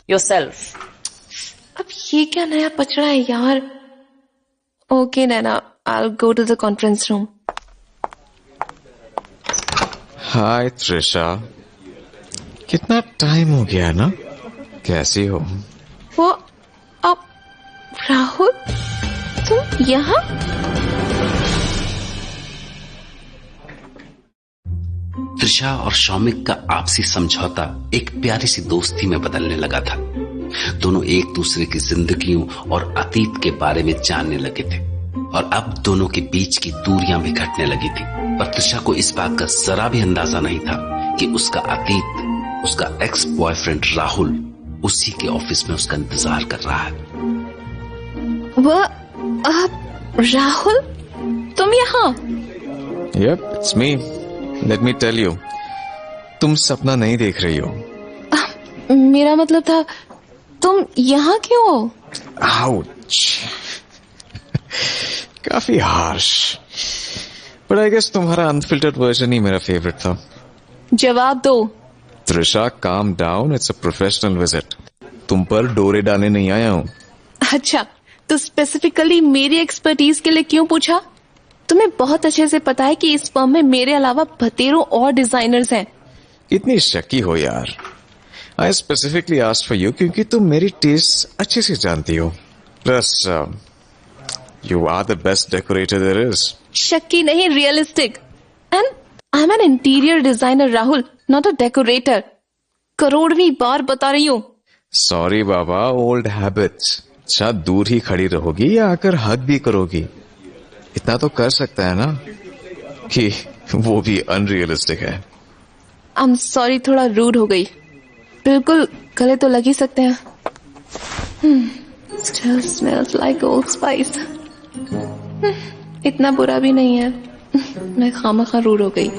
Yourself. अब ये क्या नया पचड़ा है यार? Okay, Naina, I'll go to the conference room. हाय त्रिशा, कितना time हो गया ना? कैसी हो? वो अब राहुल, तुम यहाँ? त्रिशा और शौमिक का आपसी समझौता एक प्यारी सी दोस्ती में बदलने लगा था। दोनों एक दूसरे की जिंदगियों और अतीत के बारे में जानने लगे थे और अब दोनों के बीच की दूरियां भी घटने लगी थी। पर त्रिशा को इस बात का जरा भी अंदाजा नहीं था कि उसका अतीत, उसका एक्स बॉयफ्रेंड राहुल उसी के ऑफिस में उसका इंतजार कर रहा है। राहुल, तुम यहाँ? Yep, it's me. Let me tell you, तुम सपना नहीं देख रही हो। मेरा मतलब था, तुम यहाँ क्यों हो? Ouch. काफी हार्श, बट आई गेस तुम्हारा अनफिल्टर्ड वर्जन ही मेरा फेवरेट था। जवाब दो। Trisha, calm down, it's a professional visit. तुम पर डोरे डालने नहीं आया हूँ। अच्छा, तो स्पेसिफिकली मेरी एक्सपर्टीज के लिए क्यों पूछा? तुम्हें बहुत अच्छे से पता है कि इस फर्म में मेरे अलावा बतेरों और डिजाइनर्स हैं। कितनी शकी हो यार। I specifically asked for you क्योंकि तुम मेरी टेस्ट अच्छे से जानती हो। Plus you are the best decorator there is. शक्की नहीं, realistic. And I'm an interior designer, Rahul, not a decorator. करोड़वीं बार बता रही हूँ. Sorry बाबा, old habits. अच्छा, दूर ही खड़ी रहोगी या आकर हग भी करोगी? इतना तो कर सकता है ना कि वो भी अनरियलिस्टिक है. I'm sorry, थोड़ा रूड हो गई. बिल्कुल गले तो लग ही सकते हैं. Still smells like Old Spice. इतना बुरा भी नहीं है. मैं खामखा रूड हो गई.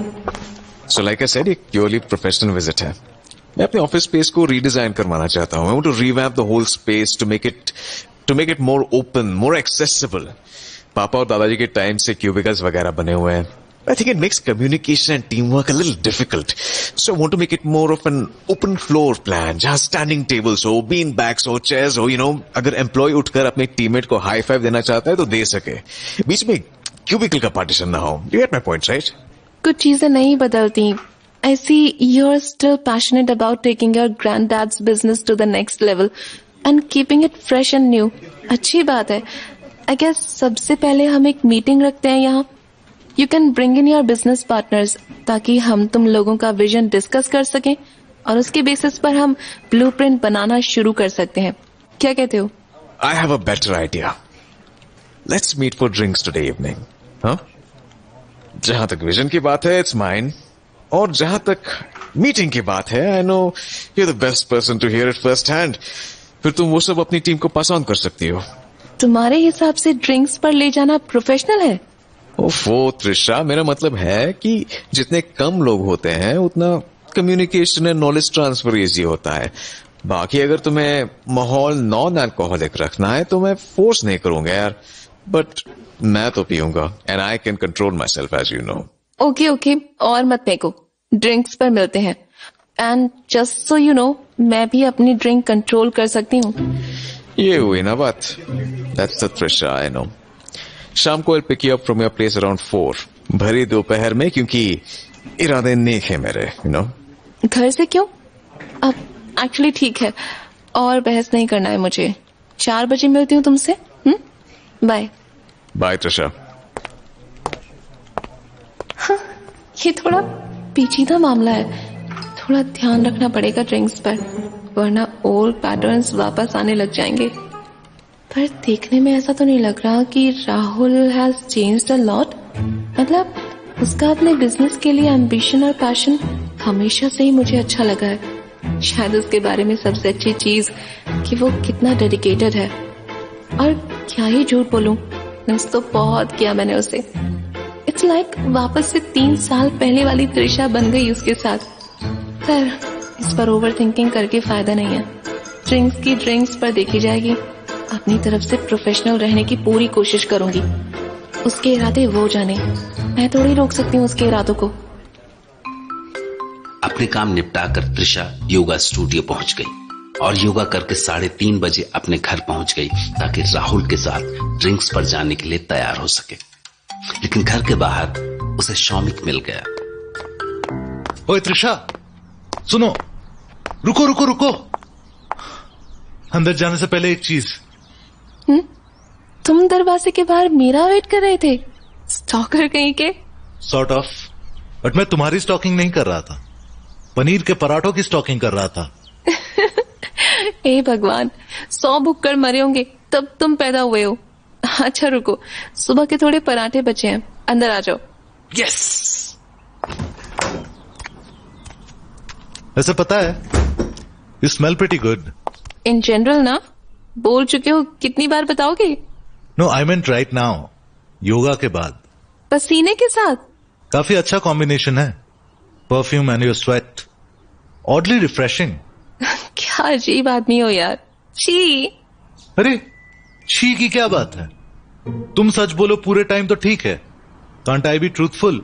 So like I said, एक प्योरली प्रोफेशनल विजिट है. मैं अपने ऑफिस स्पेस को रीडिजाइन करवाना चाहता हूँ. I want to revamp the whole space to make it more open, more accessible. पापा और दादाजी के टाइम से क्यूबिकल्स वगैरह बने हुए हैं. I think it makes communication and teamwork a little difficult. So I want to make it more of an open floor plan. जहाँ standing tables हो, bean bags हो, chairs हो, अगर employee उठकर अपने teammate को high five देना चाहता है तो दे सके. बीच में cubicle का partition ना हो. You get my point, right? कुछ चीजें नहीं बदलती. I see you're still passionate about taking your granddad's business to the next level and keeping it fresh and new. अच्छी बात है. I guess सबसे पहले हम एक मीटिंग रखते हैं यहाँ. You can bring in your business partners ताकि हम तुम लोगों का विजन डिस्कस कर सकें और उसके बेसिस पर हम ब्लूप्रिंट बनाना शुरू कर सकते हैं. क्या कहते हो? I have a better idea. Let's meet for drinks today evening. Huh? जहां तक विजन की बात है, it's mine. और जहां तक मीटिंग की बात है, I know you're the best person to hear it first hand. फिर तुम वो सब अपनी टीम को पास ऑन कर सकती हो. तुम्हारे हिसाब से ड्रिंक्स पर ले जाना प्रोफेशनल है? ओफो त्रिशा, मेरा मतलब है कि जितने कम लोग होते हैं उतना communication and knowledge transfer easy होता है. बाकी अगर तुम्हें माहौल नॉन अल्कोहलिक रखना है तो मैं फोर्स नहीं करूंगा यार. बट मैं तो पीऊंगा and I can control myself as you know. Okay, और मत फेंको. ड्रिंक्स पर मिलते हैं. And just so you know, मैं भी अपनी ड्रिंक कंट्रोल कर सकती हूँ. ये हुई ना बात. That's the Trisha I know. शाम को I'll pick you up from your place around 4. भरी दोपहर में, क्योंकि इरादे नेक है मेरे, you know. घर से क्यों? अब एक्चुअली ठीक है, और बहस नहीं करना है मुझे. 4 बजे मिलती हूँ तुमसे. बाय. Bye Trisha. हाँ, ये थोड़ा पेचीदा मामला है. थोड़ा ध्यान रखना पड़ेगा ड्रिंक्स पर, वरना ओल्ड पैटर्न्स वापस आने लग जाएंगे. पर देखने में ऐसा तो नहीं लग रहा कि Rahul has changed a lot. मतलब उसका अपने बिजनेस के लिए एम्बिशन और पैशन हमेशा से ही मुझे अच्छा लगा है. शायद उसके बारे में सबसे अच्छी चीज कि वो कितना डेडिकेटेड है. और क्या ही झूठ बोलूं, मिस तो बहुत किया मैंने उसे. इट्स लाइक वापस से 3 साल पहले वाली त्रिशा बन गई उसके साथ. पर इस पर ओवर थिंकिंग करके फायदा नहीं है. ड्रिंक्स की ड्रिंक्स पर देखी जाएगी. अपनी तरफ से प्रोफेशनल रहने की पूरी कोशिश करूंगी. उसके इरादे वो जाने, मैं थोड़ी रोक सकती हूँ उसके इरादों को. अपने काम निपटाकर त्रिशा योगा स्टूडियो पहुंच गई और योगा करके 3:30 बजे अपने घर पहुंच गई ताकि राहुल के साथ ड्रिंक्स पर जाने के लिए तैयार हो सके. लेकिन घर के बाहर उसे शौमिक मिल गया. ओए त्रिशा, सुनो, रुको रुको रुको. अंदर जाने से पहले एक चीज. तुम दरवाजे के बाहर मेरा वेट कर रहे थे? स्टॉकर कहीं के? Sort of. बट मैं तुम्हारी स्टॉकिंग नहीं कर रहा था, पनीर के पराठों की स्टॉकिंग कर रहा था. हे भगवान, 100 भुक्कड़ मरे होंगे तब तुम पैदा हुए हो. अच्छा रुको, सुबह के थोड़े पराठे बचे हैं, अंदर आ जाओ. यस. वैसे पता है, you smell pretty good. In general ना? बोल चुके हो, कितनी बार बताओगे? नो, आई मींट राइट नाउ, योगा के बाद. पसीने के साथ? काफी अच्छा कॉम्बिनेशन है. Perfume and your sweat, oddly refreshing. क्या अजीब आदमी हो यार. छी. अरे छी की क्या बात है? तुम सच बोलो पूरे टाइम तो ठीक है. Can't I be truthful?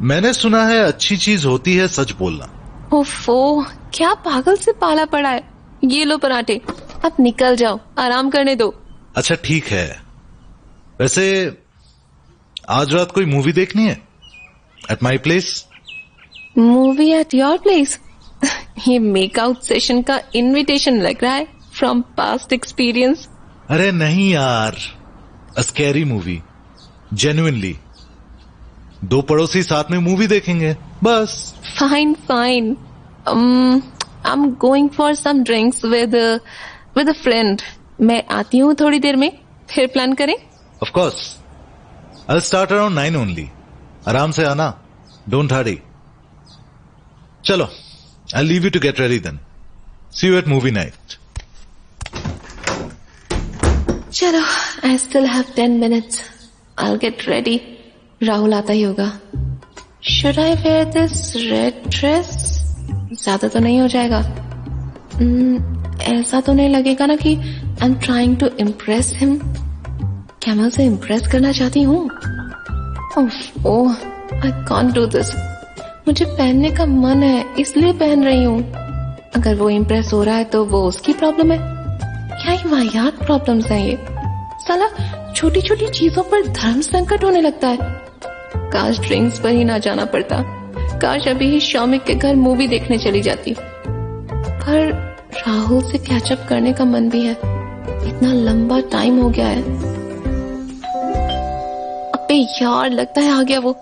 मैंने सुना है अच्छी चीज होती है सच बोलना. ओफो, क्या पागल से पाला पड़ा है. ये लो पराठे, अब निकल जाओ, आराम करने दो. अच्छा ठीक है. वैसे आज रात कोई मूवी देखनी है? At my place. Movie at your place? ये मेकआउट सेशन का इनविटेशन लग रहा है फ्रॉम पास्ट एक्सपीरियंस. अरे नहीं यार, अ स्कैरी मूवी. जेन्युइनली. 2 पड़ोसी साथ में मूवी देखेंगे बस. Fine fine. I am going for some drinks with a friend. मैं आती हूँ थोड़ी देर में, फिर प्लान करें. Of course. I start around 9 only. आराम से आना, डोंट हरी. चलो, I leave you to get ready then. See you at movie night. चलो, I still have 10 minutes. I'll get ready. Rahul आता ही होगा. Should I wear this red dress? ज्यादा तो नहीं हो जाएगा? ऐसा तो नहीं लगेगा ना कि I'm trying to impress him? क्या मैं उसे impress करना चाहती हूँ? Oh, I can't do this. मुझे पहनने का मन है, इसलिए पहन रही हूँ. अगर वो impress हो रहा है तो वो उसकी प्रॉब्लम है. क्या ही वाहियात प्रॉब्लम्स हैं ये. साला छोटी छोटी चीजों पर धर्म संकट होने लगता है. काश ड्रिंक्स पर ही ना जाना पड़ता. काश अभी ही शौमिक के घर मूवी देखने चली जाती. पर राहुल से कैचअप करने का मन भी है. इतना लंबा टाइम हो गया है. अबे यार, लगता है आ गया वो.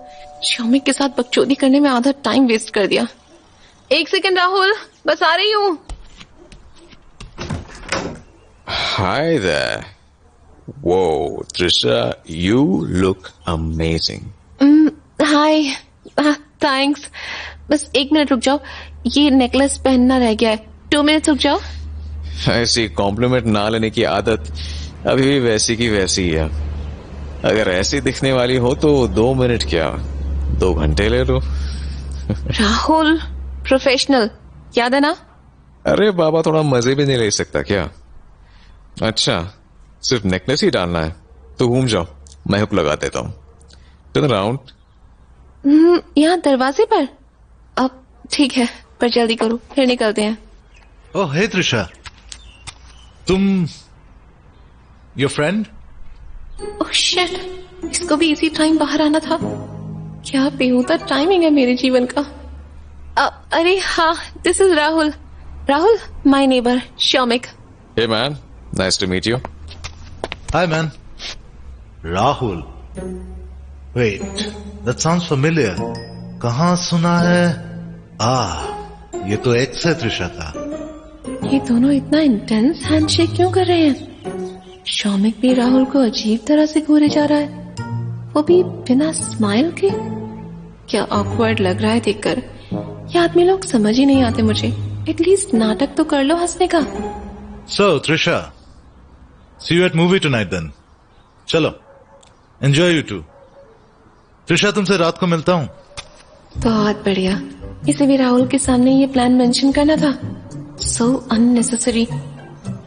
शौमिक के साथ बकचोदी करने में आधा टाइम वेस्ट कर दिया. 1 सेकंड राहुल, बस आ रही हूँ. Hi there. Whoa, Trisha, you look amazing. Hi. Thanks. बस 1 मिनट रुक जाओ, ये नेकलेस पहनना रह गया है. 2 मिनट रुक जाओ. ऐसी कॉम्प्लीमेंट ना लेने की आदत अभी भी वैसी की वैसी ही है. अगर ऐसी दिखने वाली हो तो 2 मिनट क्या, 2 घंटे ले लो. राहुल, प्रोफेशनल, याद है ना? अरे बाबा, थोड़ा मजे भी नहीं ले सकता क्या? अच्छा, सिर्फ नेकलेस ही डालना है तो घूम जाओ, मैं हुक लगा देता हूँ. Turn around. यहाँ दरवाजे पर? अब ठीक है. पर जल्दी करो, फिर निकलते हैं। ओह हे त्रिशा, तुम योर फ्रेंड? ओह शिट, इसको भी इसी टाइम बाहर आना था। क्या बेहुदा टाइमिंग है मेरे जीवन का। अरे हाँ, this is Rahul. Rahul, my neighbour Shaumik. Hey man, nice to meet you. Hi man. Rahul. Wait, that sounds familiar. कहाँ सुना है? ये तो एक्स है त्रिशा का। ये दोनों इतना इंटेंस हैंडशेक क्यों कर रहे हैं? शौमिक भी राहुल को अजीब तरह से घूरे जा रहा है, वो भी बिना स्माइल के। क्या ऑकवर्ड लग रहा है देखकर। ये आदमी लोग समझ ही नहीं आते मुझे। एटलीस्ट नाटक तो कर लो हंसने का। So Trisha, see you at movie tonight then. चलो, enjoy you too. त्रिशा, तुमसे रात को मिलता हूँ। बहुत बढ़िया। इसे भी राहुल के सामने ये प्लान मेंशन करना था। So unnecessary।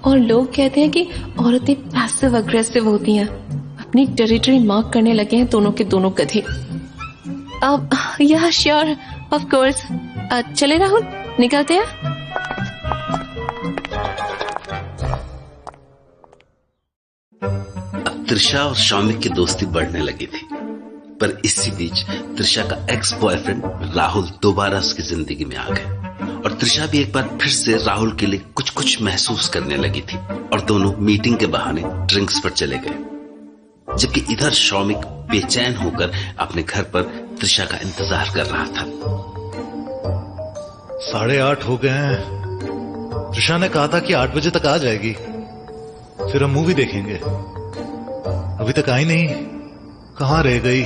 और लोग कहते हैं कि औरतें पैसिव अग्रेसिव होती हैं। अपनी टेरिटरी मार्क करने लगे हैं दोनों के दोनों गधे। अब यह श्योर, ऑफ कोर्स। चले राहुल, निकलते हैं। त्रिशा और शौमिक की दोस्ती बढ़ने लगी थी, पर इसी बीच त्रिशा का एक्स बॉयफ्रेंड राहुल दोबारा उसकी जिंदगी में आ गए और त्रिशा भी एक बार फिर से राहुल के लिए कुछ कुछ महसूस करने लगी थी और दोनों मीटिंग के बहाने ड्रिंक्स पर चले गए, जबकि इधर शौमिक बेचैन होकर अपने घर पर त्रिशा का इंतजार कर रहा था। 8:30 हो गए हैं। त्रिशा ने कहा था कि 8 बजे तक आ जाएगी, फिर हम मूवी देखेंगे। अभी तक आई नहीं, कहां रह गई?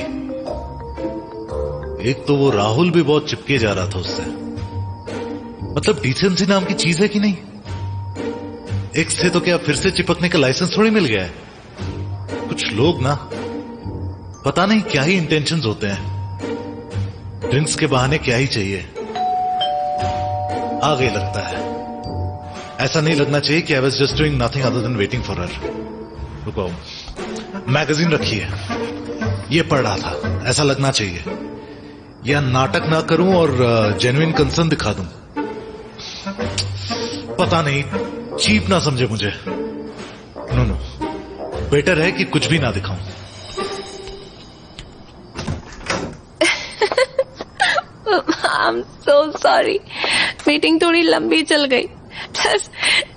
एक तो वो राहुल भी बहुत चिपके जा रहा था उससे। मतलब डिसेंसी नाम की चीज है कि नहीं? एक से तो क्या फिर से चिपकने का लाइसेंस थोड़ी मिल गया है? कुछ लोग ना पता नहीं क्या ही इंटेंशंस होते हैं। ड्रिंक्स के बहाने क्या ही चाहिए। आ गई लगता है। ऐसा नहीं लगना चाहिए कि I was just doing nothing other than waiting for her. रुको, मैगजीन रखी है, ये पढ़ रहा था, ऐसा लगना चाहिए। या नाटक ना करूं और जेन्युइन कंसर्न दिखा दूं। पता नहीं, चीप ना समझे मुझे। नो, बेटर है कि कुछ भी ना दिखाऊं। I'm so sorry. मीटिंग थोड़ी लंबी चल गई। Plus,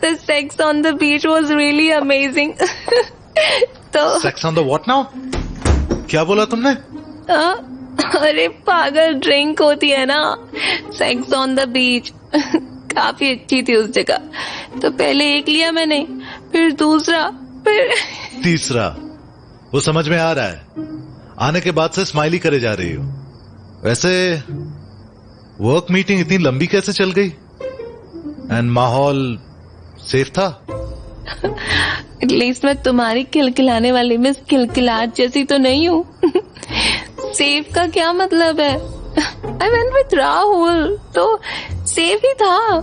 the sex on the beach was really amazing. तो sex on the what now? क्या बोला तुमने? अरे पागल, ड्रिंक होती है ना, सेक्स ऑन द बीच। काफी अच्छी थी उस जगह। तो पहले एक लिया मैंने, फिर दूसरा, फिर तीसरा। वो समझ में आ रहा है। आने के बाद से स्माइली करे जा रही हो। वैसे वर्क मीटिंग इतनी लंबी कैसे चल गई? एंड माहौल सेफ था? एटलीस्ट मैं तुम्हारी किलकिलाने वाली मिस किलकिलाट जैसी तो नहीं हूँ। सेफ का क्या मतलब है? आई वेंट विथ राहुल, तो सेफ ही था।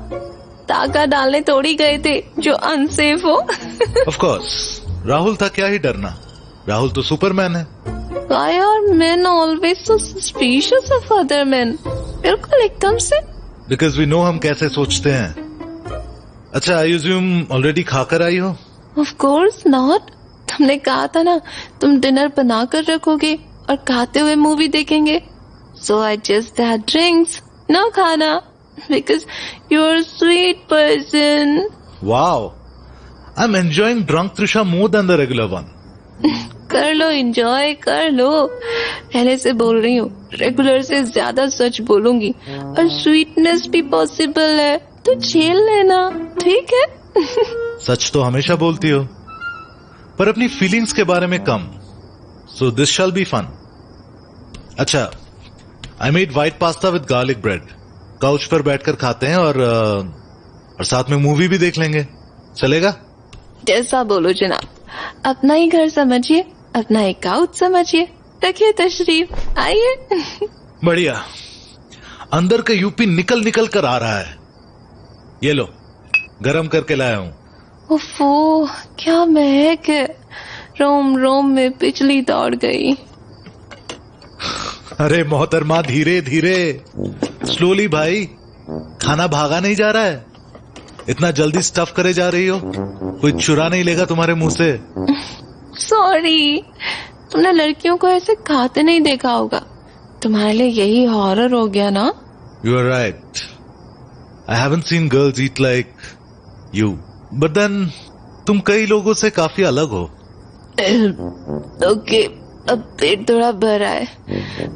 ताका डालने थोड़ी गए थे जो अनसेफ हो। ऑफ कोर्स, राहुल था, क्या ही डरना। राहुल तो सुपरमैन है। Why are men always so suspicious of other men? बिल्कुल एकदम से। Because we know हम कैसे सोचते हैं। अच्छा, I assume already खाकर आई हो? Of course not. तुमने कहा था ना, तुम डिनर बना कर रखोगे और खाते हुए मूवी देखेंगे। So I just had drinks, no खाना, because you're a sweet person. Wow, I'm enjoying drunk Trisha more than the regular one. कर लो, एंजॉय कर लो। पहले से बोल रही हूँ, रेगुलर से ज्यादा सच बोलूंगी और स्वीटनेस भी पॉसिबल है, तो झेल लेना, ठीक है? सच तो हमेशा बोलती हो, पर अपनी फीलिंग्स के बारे में कम। So this shall be fun. अच्छा, I made white pasta with garlic bread. Couch पर बैठकर खाते हैं और साथ में मूवी भी देख लेंगे, चलेगा? जैसा बोलो जनाब। अपना ही घर समझिए, अपना ही काउच समझिए। रखिए तशरीफ, आइए। बढ़िया। अंदर का यूपी निकल निकल कर आ रहा है। ये लो, गरम करके लाया हूं। ओफो, क्या महक है। रोम रोम में बिजली दौड़ गई। अरे मोहतरमा, धीरे धीरे, स्लोली भाई। खाना भागा नहीं जा रहा है? इतना जल्दी स्टफ करे जा रही हो? कोई चुरा नहीं लेगा तुम्हारे मुंह से? सॉरी, तुमने लड़कियों को ऐसे खाते नहीं देखा होगा, तुम्हारे लिए यही हॉरर हो गया ना? You are right. I haven't seen girls eat like you. But then, तुम कई लोगों से काफी अलग हो. ओके, अब पेट थोड़ा भर रहा है.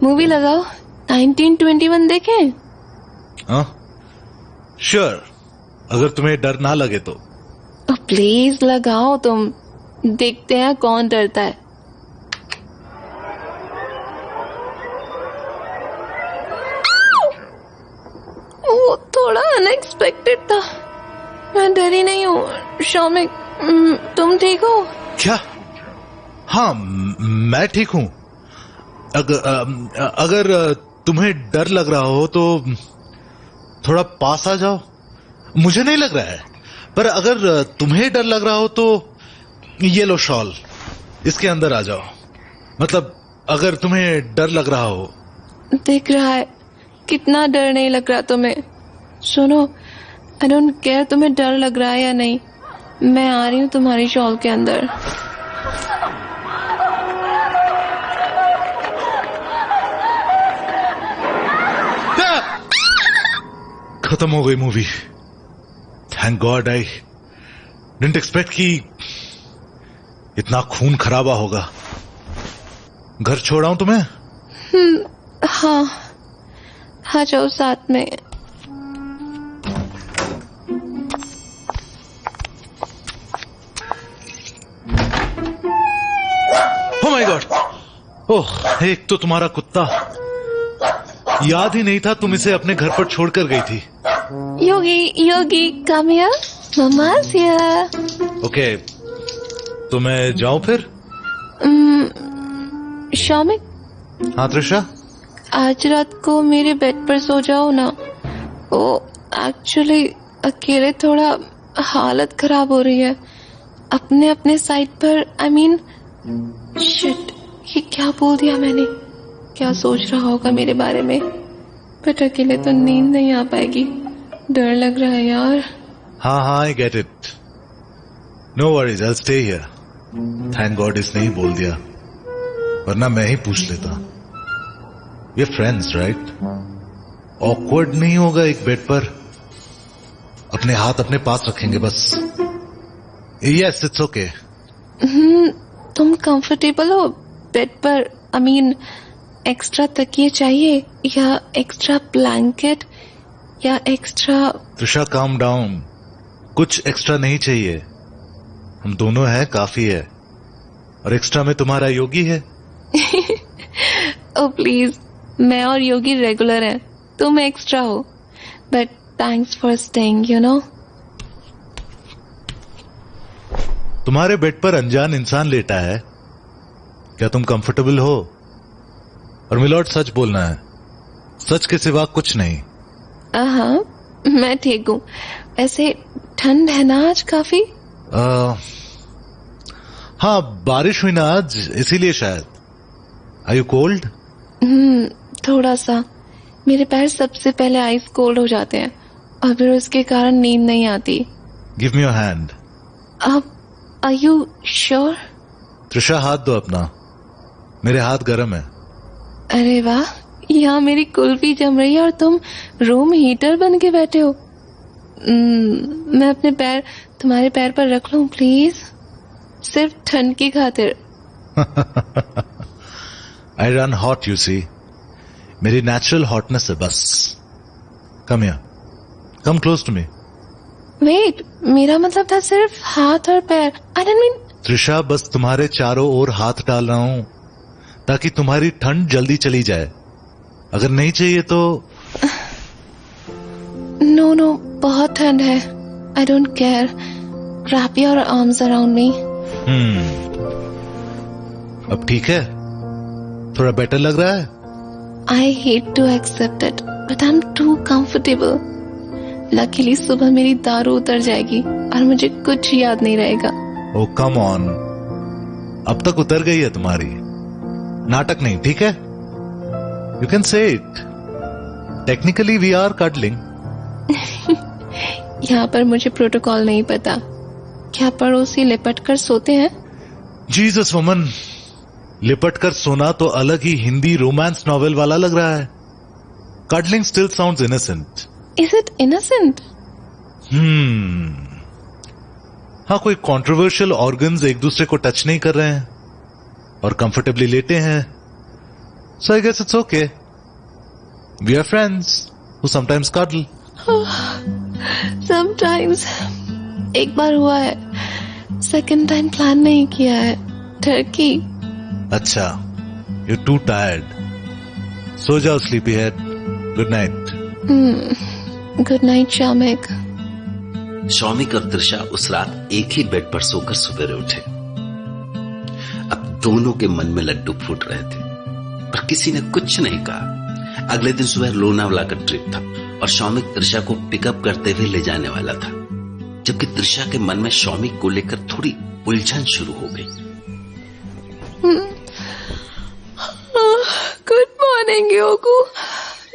मूवी लगाओ, 1921 देखें? हाँ? Sure. अगर तुम्हें डर ना लगे तो. प्लीज लगाओ तुम, देखते हैं कौन डरता है. वो थोड़ा अनएक्सपेक्टेड था. मैं डरी नहीं हूँ. शौमिक, तुम ठीक हो? क्या? हाँ, मैं ठीक हूँ. अगर तुम्हें डर लग रहा हो तो थोड़ा पास आ जाओ. मुझे नहीं लग रहा है, पर अगर तुम्हें डर लग रहा हो तो ये लो शॉल, इसके अंदर आ जाओ. मतलब अगर तुम्हें डर लग रहा हो. दिख रहा है कितना डर नहीं लग रहा तुम्हें. सुनो, आई डोंट केयर तुम्हें डर लग रहा है या नहीं, मैं आ रही हूँ तुम्हारी शॉल के अंदर. खत्म हो गई movie. Thank God. I didn't expect कि इतना खून खराबा होगा. घर छोड़ाऊं तुम्हें? हाँ, आ जाओ साथ में. Oh my God. ओह, एक तो तुम्हारा कुत्ता. याद ही नहीं था तुम इसे अपने घर पर छोड़कर गई थी. योगी, come here. Mama's here. Okay, तो मैं जाऊं फिर? शौमिक, हाँ त्रिशा? आज रात को मेरे बेड पर सो जाओ ना. ओ, एक्चुअली अकेले थोड़ा हालत खराब हो रही है. अपने अपने साइड पर. आई मीन, शिट, ये क्या बोल दिया मैंने? क्या सोच रहा होगा मेरे बारे में? बट अकेले तो नींद नहीं आ पाएगी. डर लग रहा है यार. हाँ, I get it. No worries, I stay here. Thank God इसने ही बोल दिया, वरना मैं ही पूछ लेता. We are friends right? Awkward नहीं होगा एक बेड पर. अपने हाथ अपने पास रखेंगे बस. Yes, it's okay. तुम कंफर्टेबल हो बेड पर? आई मीन, एक्स्ट्रा तकिए चाहिए या एक्स्ट्रा ब्लैंकेट या एक्स्ट्रा? Trisha, calm down. कुछ एक्स्ट्रा नहीं चाहिए. हम दोनों हैं, काफी है. और एक्स्ट्रा में तुम्हारा योगी है. ओ प्लीज, मैं और योगी रेगुलर हैं, तुम एक्स्ट्रा हो. But thanks for staying, you know. तुम्हारे बेड पर अनजान इंसान लेटा है. क्या तुम कंफर्टेबल हो? और मिलॉर्ड, सच बोलना है. सच के सिवा कुछ नहीं. हाँ, मैं ठीक हूँ. ऐसे ठंड है ना आज काफी? हाँ, बारिश हुई ना आज, इसीलिए शायद. Are you cold? थोड़ा सा. मेरे पैर सबसे पहले आइस कोल्ड हो जाते हैं और फिर उसके कारण नींद नहीं आती. Give me your hand. Are you sure? Trisha, हाथ दो अपना. मेरे हाथ गर्म है. अरे वाह, यहाँ मेरी कुल्फी जम रही है और तुम रूम हीटर बन के बैठे हो. मैं अपने पैर तुम्हारे पैर पर रख लूं प्लीज, सिर्फ ठंड की खातिर. I run hot, you see. मेरी नेचुरल हॉटनेस है बस. Come here, come close to me. Wait, मेरा मतलब था सिर्फ हाथ और पैर. I don't mean. त्रिशा, बस तुम्हारे चारों ओर हाथ डाल रहा हूं ताकि तुम्हारी ठंड जल्दी चली जाए. अगर नहीं चाहिए तो. नो, बहुत ठंड है. I don't care. Wrap your arms around me. अब ठीक है? थोड़ा बेटर लग रहा है? I hate to accept it, but I am too comfortable. Luckily सुबह मेरी दारू उतर जाएगी और मुझे कुछ याद नहीं रहेगा. ओ कम ऑन, अब तक उतर गई है तुम्हारी. नाटक नहीं, ठीक है? You can say it. Technically we are cuddling. यहाँ पर मुझे प्रोटोकॉल नहीं पता। क्या पड़ोसी लिपट कर सोते हैं? जीसस वुमन, लिपट कर सोना तो अलग ही हिंदी रोमांस नॉवेल वाला लग रहा है। Cuddling still sounds innocent. Is it innocent? हाँ, कोई कंट्रोवर्शियल ऑर्गन्स एक दूसरे को टच नहीं कर रहे हैं और कंफर्टेबली लेटे हैं। So I guess it's okay. We are friends who sometimes cuddle. Sometimes. एक बार हुआ है, सेकंड टाइम प्लान नहीं किया है। टर्की। अच्छा, you're too tired. सो जाओ sleepy head. Good night. Good night Shaumik. Shaumik और तृषा उस रात एक ही बेड पर सोकर सवेरे उठे। अब दोनों के मन में लड्डू फूट रहे थे, पर किसी ने कुछ नहीं कहा। अगले दिन सुबह लोनावाला का ट्रिप था और शौमिक तृषा को पिकअप करते हुए ले जाने वाला था, जबकि तृषा के मन में शौमिक को लेकर थोड़ी उलझन शुरू हो गई। Good morning Yogu.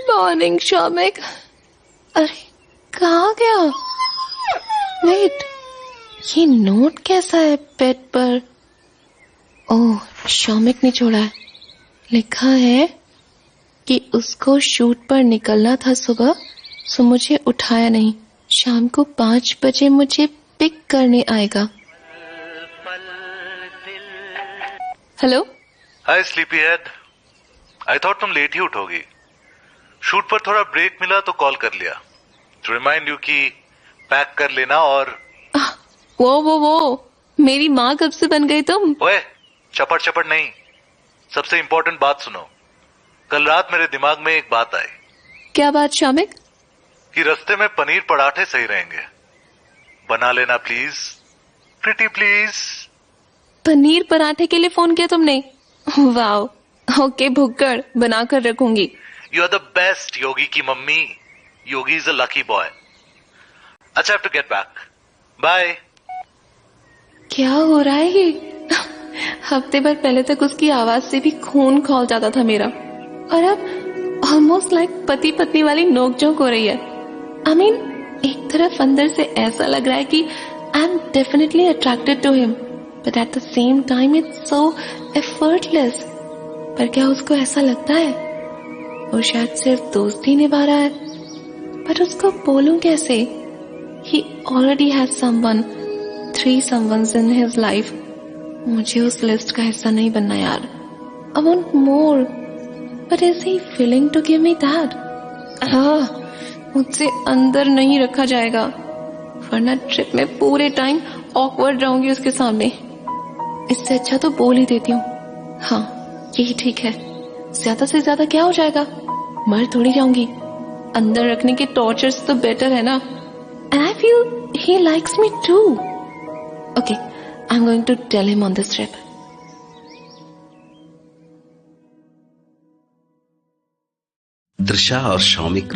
Morning Shaumik. अरे कहाँ गया? वेट, ये नोट कैसा है बेड पर? ओह, शौमिक ने छोड़ा है। लिखा है कि उसको शूट पर निकलना था सुबह, सो मुझे उठाया नहीं। शाम को 5 बजे मुझे पिक करने आएगा। Hello. Hi sleepy head. I thought तुम लेट ही उठोगी। शूट पर थोड़ा ब्रेक मिला तो कॉल कर लिया, टू रिमाइंड यू कि पैक कर लेना। और वो मेरी माँ कब से बन गई तुम? ओए, चपड़ चपड़ नहीं, सबसे इम्पोर्टेंट बात सुनो। कल रात मेरे दिमाग में एक बात आई। क्या बात शौमिक? कि रास्ते में पनीर पराठे सही रहेंगे, बना लेना प्लीज, प्रीटी प्लीज। पनीर पराठे के लिए फोन किया तुमने? वाओ, ओके भुक्कड़, बना कर रखूंगी। You are the best Yogi की mummy. Yogi is a lucky boy. अच्छा, have to get back, bye. क्या हो रहा है ये? हफ्ते भर पहले तक उसकी आवाज से भी खून खौल जाता था मेरा, और अब ऑलमोस्ट लाइक पति पत्नी वाली नोकझोंक हो रही है। आई मीन, एक तरफ अंदर से ऐसा लग रहा है कि I am definitely attracted to him, but at the same time it's so effortless. पर क्या उसको ऐसा लगता है? वो शायद सिर्फ दोस्ती निभा रहा है, पर उसको बोलूं कैसे? He already has someone, 3 someones in his life. मुझे उस लिस्ट का हिस्सा नहीं बनना यार। I want more, but is he willing to give me that? मुझसे अंदर नहीं रखा जाएगा, वरना ट्रिप में पूरे टाइम ऑकवर्ड रहूंगी उसके सामने। इससे अच्छा तो बोल ही देती हूँ। हाँ, यही ठीक है। ज्यादा से ज्यादा क्या हो जाएगा? मर थोड़ी जाऊंगी। अंदर रखने के टॉर्चर्स तो बेटर है ना। And I feel he likes me too. Okay, I'm going to tell him on this trip. तृषा और शौमिक